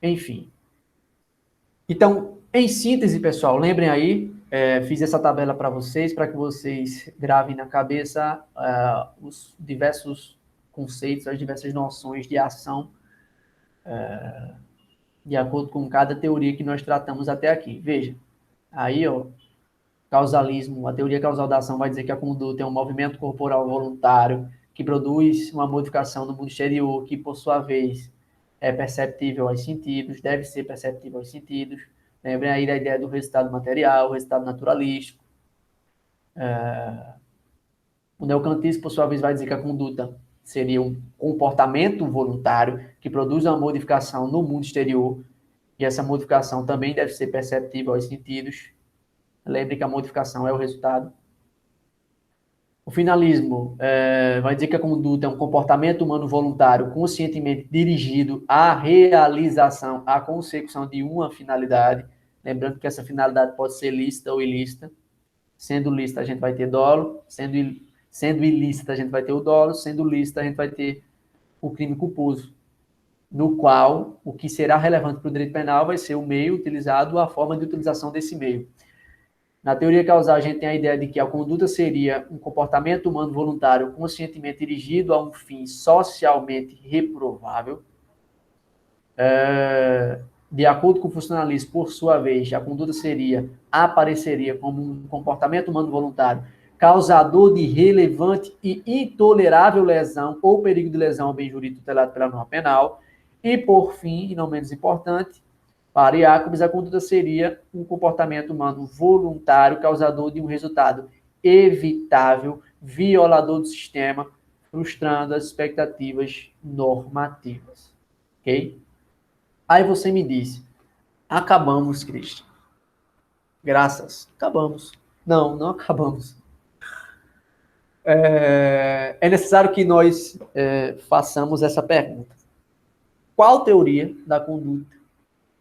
Enfim. Então, em síntese, pessoal, lembrem aí, fiz essa tabela para vocês, para que vocês gravem na cabeça os diversos conceitos, as diversas noções de ação, de acordo com cada teoria que nós tratamos até aqui. Veja, aí, ó, causalismo, a teoria causal da ação vai dizer que a conduta é um movimento corporal voluntário que produz uma modificação no mundo exterior, que, por sua vez, é perceptível aos sentidos, deve ser perceptível aos sentidos. Lembrem aí da ideia do resultado material, o resultado naturalístico. O neokantismo, por sua vez, vai dizer que a conduta seria um comportamento voluntário que produz uma modificação no mundo exterior, e essa modificação também deve ser perceptível aos sentidos. Lembre que a modificação é o resultado. O finalismo vai dizer que a conduta é um comportamento humano voluntário conscientemente dirigido à realização, à consecução de uma finalidade. Lembrando que essa finalidade pode ser lícita ou ilícita. Sendo lícita, a gente vai ter dolo. Sendo ilícita, a gente vai ter o dolo. Sendo lícita, a gente vai ter o crime culposo, no qual o que será relevante para o direito penal vai ser o meio utilizado, a forma de utilização desse meio. Na teoria causal, a gente tem a ideia de que a conduta seria um comportamento humano voluntário conscientemente dirigido a um fim socialmente reprovável. De acordo com o funcionalismo, por sua vez, a conduta apareceria como um comportamento humano voluntário causador de relevante e intolerável lesão ou perigo de lesão ao bem jurídico tutelado pela norma penal. E, por fim, e não menos importante, para Jacobs, a conduta seria um comportamento humano voluntário, causador de um resultado evitável, violador do sistema, frustrando as expectativas normativas. Ok? Aí você me diz, acabamos, Cristian. Graças. Acabamos. Não acabamos. É necessário que nós façamos essa pergunta. Qual teoria da conduta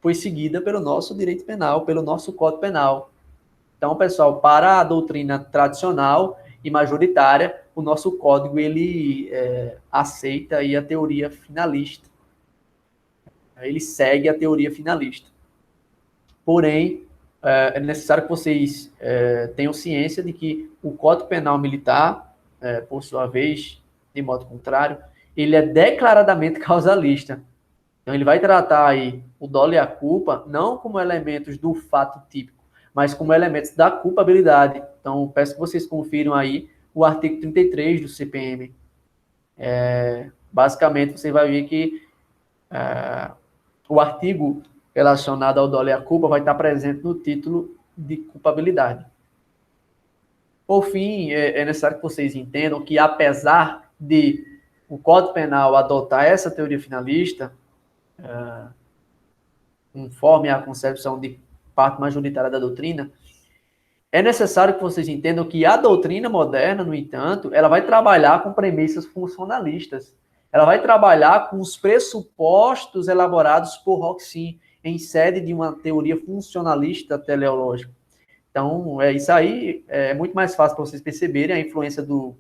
foi seguida pelo nosso direito penal, pelo nosso Código Penal? Então, pessoal, para a doutrina tradicional e majoritária, o nosso código ele aceita aí a teoria finalista. Ele segue a teoria finalista. Porém, é necessário que vocês tenham ciência de que o Código Penal Militar, por sua vez, de modo contrário, ele é declaradamente causalista. Então, ele vai tratar aí o dolo e a culpa não como elementos do fato típico, mas como elementos da culpabilidade. Então, peço que vocês confiram aí o artigo 33 do CPM. Basicamente, você vai ver que o artigo relacionado ao dolo e a culpa vai estar presente no título de culpabilidade. Por fim, é necessário que vocês entendam que, apesar de o Código Penal adotar essa teoria finalista, conforme a concepção de parte majoritária da doutrina, é necessário que vocês entendam que a doutrina moderna, no entanto, ela vai trabalhar com premissas funcionalistas. Ela vai trabalhar com os pressupostos elaborados por Roxin, em sede de uma teoria funcionalista teleológica. Então, isso aí é muito mais fácil para vocês perceberem a influência do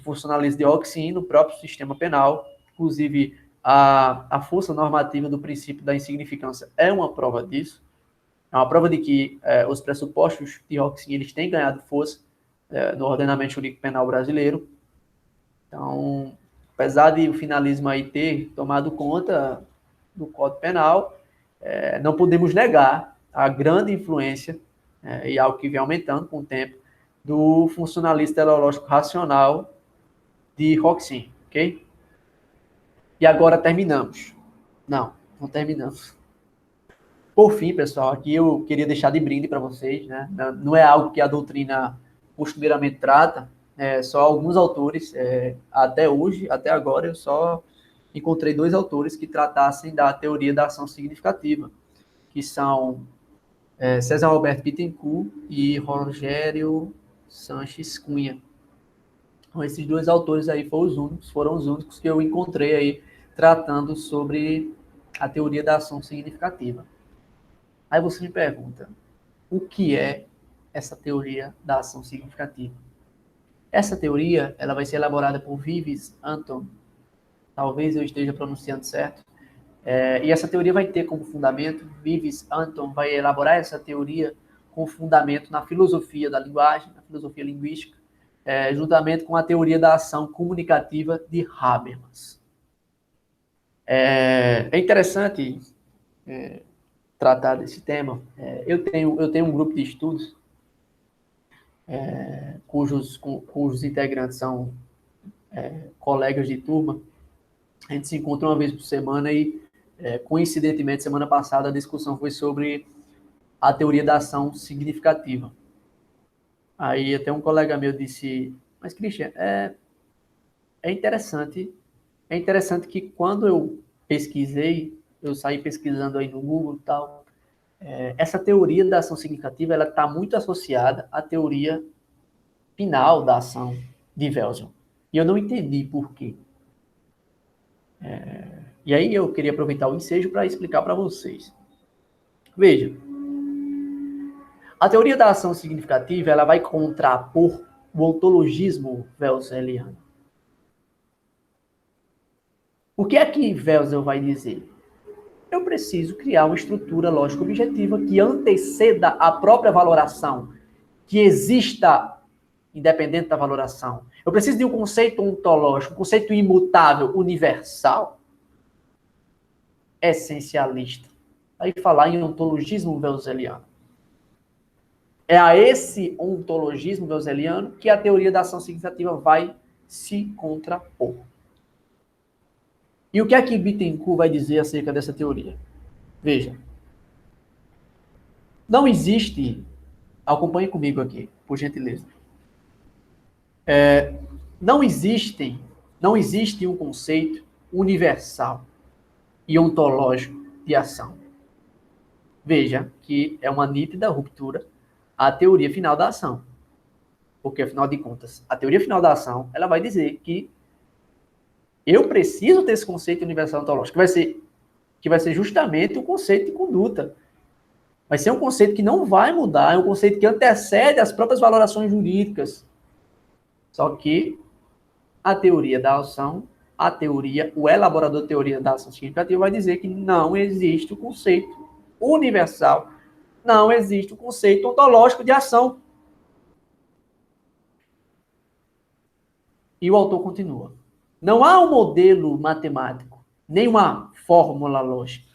funcionalismo de Roxin no próprio sistema penal. Inclusive, a força normativa do princípio da insignificância é uma prova disso. É uma prova de que os pressupostos de Roxin eles têm ganhado força no ordenamento jurídico penal brasileiro. Então, apesar de o finalismo aí ter tomado conta do Código Penal, não podemos negar a grande influência, e algo que vem aumentando com o tempo, do funcionalista teleológico racional de Roxin, ok? E agora terminamos. Não terminamos. Por fim, pessoal, aqui eu queria deixar de brinde para vocês, né? Não é algo que a doutrina costumeiramente trata, só alguns autores, até hoje, até agora, eu só encontrei 2 autores que tratassem da teoria da ação significativa, que são César Roberto Bittencourt e Rogério Sanches Cunha. Então, esses 2 autores aí foram os únicos que eu encontrei aí tratando sobre a teoria da ação significativa. Aí você me pergunta, o que é essa teoria da ação significativa? Essa teoria ela vai ser elaborada por Vives Anton, talvez eu esteja pronunciando certo, e essa teoria vai ter como fundamento, Vives Anton vai elaborar essa teoria com fundamento na filosofia da linguagem, na filosofia linguística, juntamente com a teoria da ação comunicativa de Habermas. É interessante tratar desse tema. Eu tenho um grupo de estudos cujos integrantes são colegas de turma. A gente se encontra uma vez por semana e, coincidentemente, semana passada a discussão foi sobre a teoria da ação significativa. Aí até um colega meu disse, mas Christian, é interessante que quando eu pesquisei, eu saí pesquisando aí no Google e tal, essa teoria da ação significativa, ela está muito associada à teoria final da ação de Wells. E eu não entendi por quê. E aí eu queria aproveitar o ensejo para explicar para vocês. Veja, a teoria da ação significativa, ela vai contrapor o ontologismo wellsiano. O que é que Wellsel vai dizer? Eu preciso criar uma estrutura lógico-objetiva que anteceda a própria valoração, que exista independente da valoração. Eu preciso de um conceito ontológico, um conceito imutável, universal, essencialista. Aí falar em ontologismo wellsiano. É a esse ontologismo wellsiano que a teoria da ação significativa vai se contrapor. E o que é que Bittencourt vai dizer acerca dessa teoria? Veja. Não existe... Acompanhe comigo aqui, por gentileza. Não existe um conceito universal e ontológico de ação. Veja que é uma nítida ruptura à teoria final da ação. Porque, afinal de contas, a teoria final da ação, ela vai dizer que eu preciso ter esse conceito universal ontológico, que vai ser justamente o conceito de conduta. Vai ser um conceito que não vai mudar, é um conceito que antecede as próprias valorações jurídicas. Só que a teoria da ação, o elaborador da teoria da ação significativa vai dizer que não existe o conceito universal, não existe o conceito ontológico de ação. E o autor continua. Não há um modelo matemático, nem uma fórmula lógica,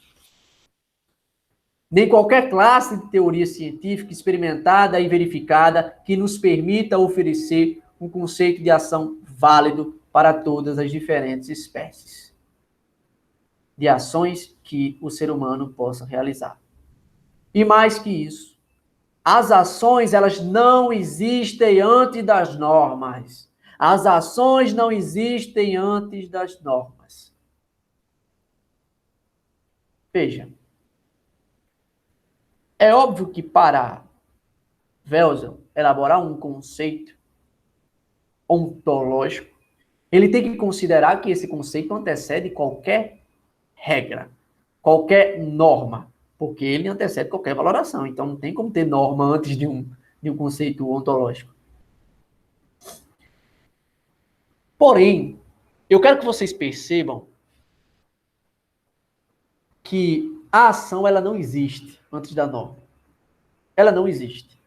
nem qualquer classe de teoria científica experimentada e verificada que nos permita oferecer um conceito de ação válido para todas as diferentes espécies de ações que o ser humano possa realizar. E mais que isso, as ações, elas não existem antes das normas. As ações não existem antes das normas. Veja, é óbvio que para Wellsel elaborar um conceito ontológico, ele tem que considerar que esse conceito antecede qualquer regra, qualquer norma, porque ele antecede qualquer valoração. Então, não tem como ter norma antes de um conceito ontológico. Porém, eu quero que vocês percebam que a ação ela não existe antes da norma. Ela não existe.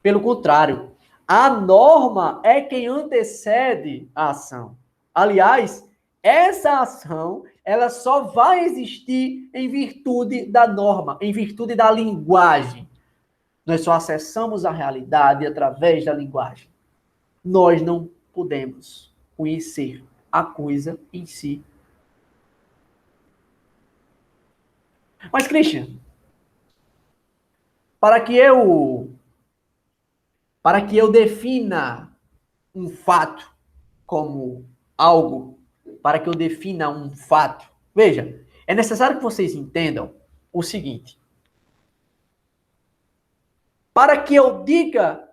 Pelo contrário, a norma é quem antecede a ação. Aliás, essa ação ela só vai existir em virtude da norma, em virtude da linguagem. Nós só acessamos a realidade através da linguagem. Nós não podemos conhecer a coisa em si. Mas, Christian, para que eu defina um fato como algo, para que eu defina um fato, veja, é necessário que vocês entendam o seguinte. Para que eu diga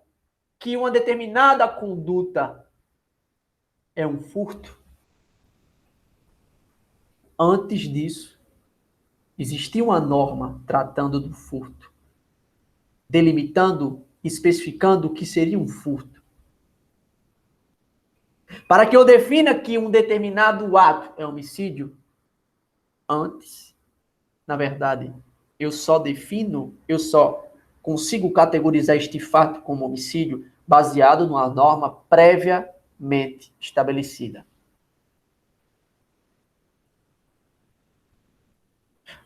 que uma determinada conduta é um furto, antes disso, existia uma norma tratando do furto, delimitando, especificando o que seria um furto. Para que eu defina que um determinado ato é homicídio, antes, na verdade, eu só consigo categorizar este fato como homicídio baseado numa norma previamente estabelecida.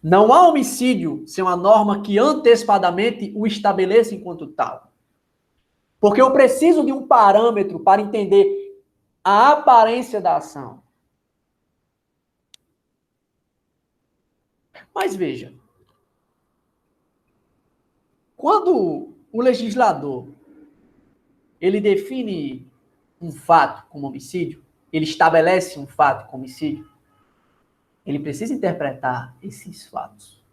Não há homicídio sem uma norma que antecipadamente o estabeleça enquanto tal. Porque eu preciso de um parâmetro para entender a aparência da ação. Mas veja, quando o legislador ele define um fato como homicídio, ele estabelece um fato como homicídio, ele precisa interpretar esses fatos.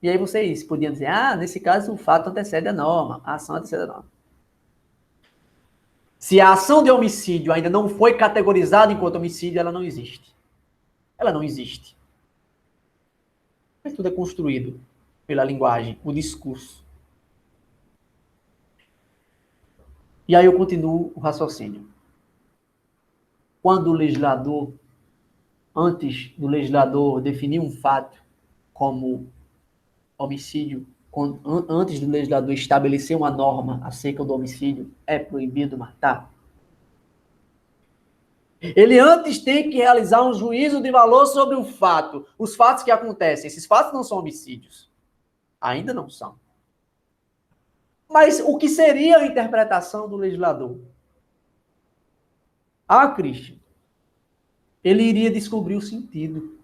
E aí vocês podiam dizer, nesse caso o fato antecede a norma, a ação antecede a norma. Se a ação de homicídio ainda não foi categorizada enquanto homicídio, ela não existe. Ela não existe. Mas tudo é construído pela linguagem, o discurso. E aí eu continuo o raciocínio. Quando o legislador, antes do legislador definir um fato como homicídio, antes do legislador estabelecer uma norma acerca do homicídio, é proibido matar, ele antes tem que realizar um juízo de valor sobre o fato, os fatos que acontecem. Esses fatos não são homicídios. Ainda não são. Mas o que seria a interpretação do legislador? Christian, ele iria descobrir o sentido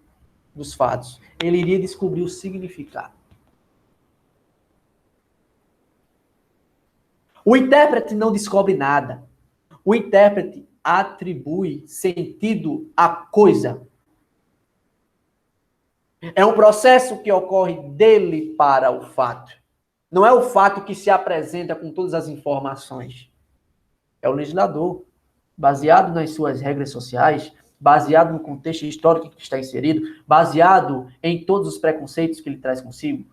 dos fatos. Ele iria descobrir o significado. O intérprete não descobre nada. O intérprete atribui sentido à coisa. É um processo que ocorre dele para o fato. Não é o fato que se apresenta com todas as informações. É o legislador, baseado nas suas regras sociais, baseado no contexto histórico que está inserido, baseado em todos os preconceitos que ele traz consigo.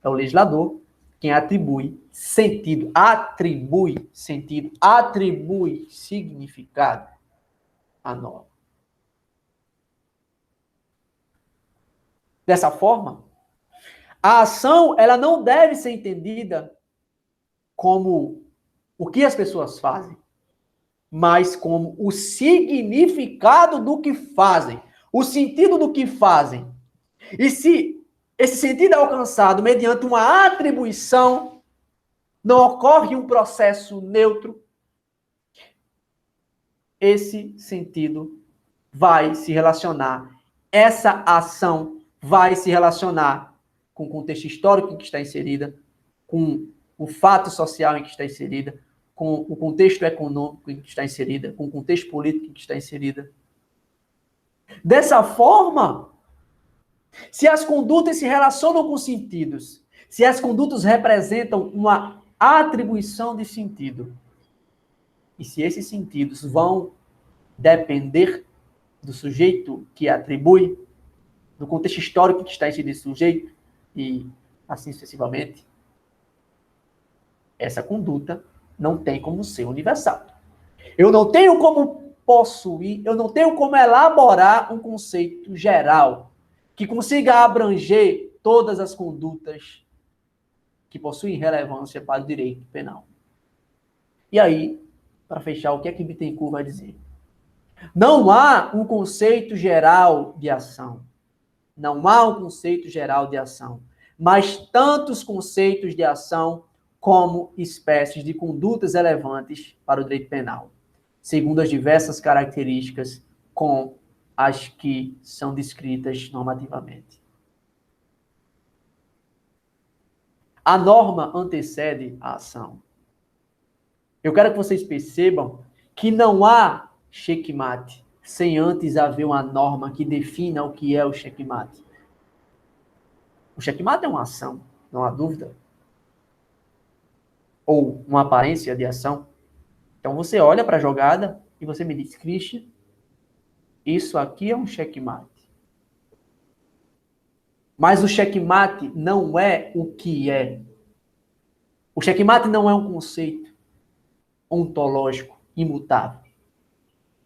É o legislador quem atribui sentido, atribui significado à norma. Dessa forma, a ação ela não deve ser entendida como o que as pessoas fazem, mas como o significado do que fazem, o sentido do que fazem. E se esse sentido é alcançado mediante uma atribuição, não ocorre um processo neutro, esse sentido vai se relacionar, essa ação vai se relacionar com o contexto histórico em que está inserida, com o fato social em que está inserida, com o contexto econômico em que está inserida, com o contexto político em que está inserida. Dessa forma, se as condutas se relacionam com sentidos, se as condutas representam uma atribuição de sentido, e se esses sentidos vão depender do sujeito que atribui, do contexto histórico que está inserido esse sujeito, e assim sucessivamente, essa conduta não tem como ser universal. Eu não tenho como possuir, eu não tenho como elaborar um conceito geral que consiga abranger todas as condutas que possuem relevância para o direito penal. E aí, para fechar, o que é que Bittencourt vai dizer? Não há um conceito geral de ação. Não há um conceito geral de ação, mas tantos conceitos de ação como espécies de condutas relevantes para o direito penal, segundo as diversas características com as que são descritas normativamente. A norma antecede a ação. Eu quero que vocês percebam que não há checkmate sem antes haver uma norma que defina o que é o checkmate. O checkmate é uma ação, não há dúvida. Ou uma aparência de ação. Então você olha para a jogada e você me diz, Christian, isso aqui é um checkmate. Mas o checkmate não é o que é. O checkmate não é um conceito ontológico, imutável.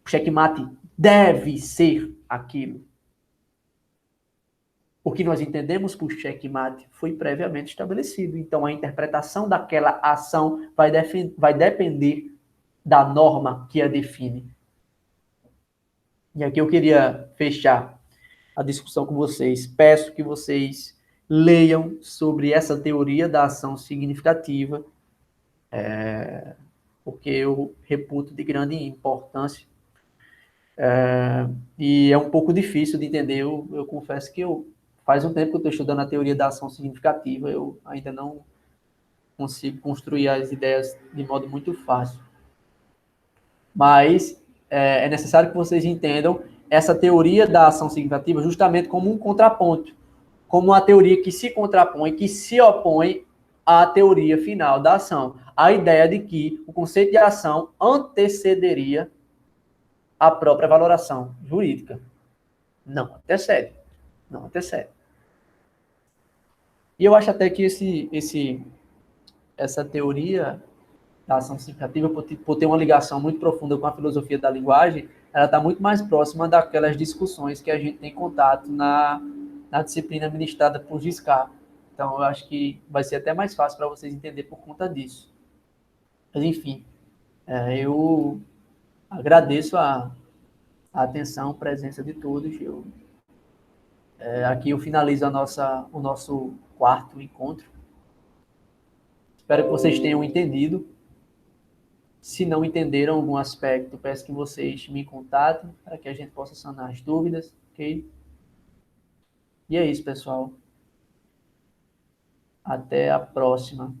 O checkmate deve ser aquilo. O que nós entendemos por checkmate foi previamente estabelecido. Então, a interpretação daquela ação vai depender da norma que a define. E aqui eu queria fechar a discussão com vocês. Peço que vocês leiam sobre essa teoria da ação significativa, porque eu reputo de grande importância. E é um pouco difícil de entender. Eu confesso que faz um tempo que eu estou estudando a teoria da ação significativa, eu ainda não consigo construir as ideias de modo muito fácil. Mas é necessário que vocês entendam essa teoria da ação significativa justamente como um contraponto, como uma teoria que se contrapõe, que se opõe à teoria final da ação. A ideia de que o conceito de ação antecederia a própria valoração jurídica. Não antecede. Não antecede. E eu acho até que essa teoria da ação significativa, por ter uma ligação muito profunda com a filosofia da linguagem, ela está muito mais próxima daquelas discussões que a gente tem contato na disciplina ministrada por Giscard. Então, eu acho que vai ser até mais fácil para vocês entenderem por conta disso. Mas, enfim, eu agradeço a atenção, a presença de todos. Aqui eu finalizo o nosso quarto encontro. Espero que vocês tenham entendido. Se não entenderam algum aspecto, peço que vocês me contatem para que a gente possa sanar as dúvidas, ok? E é isso, pessoal. Até a próxima.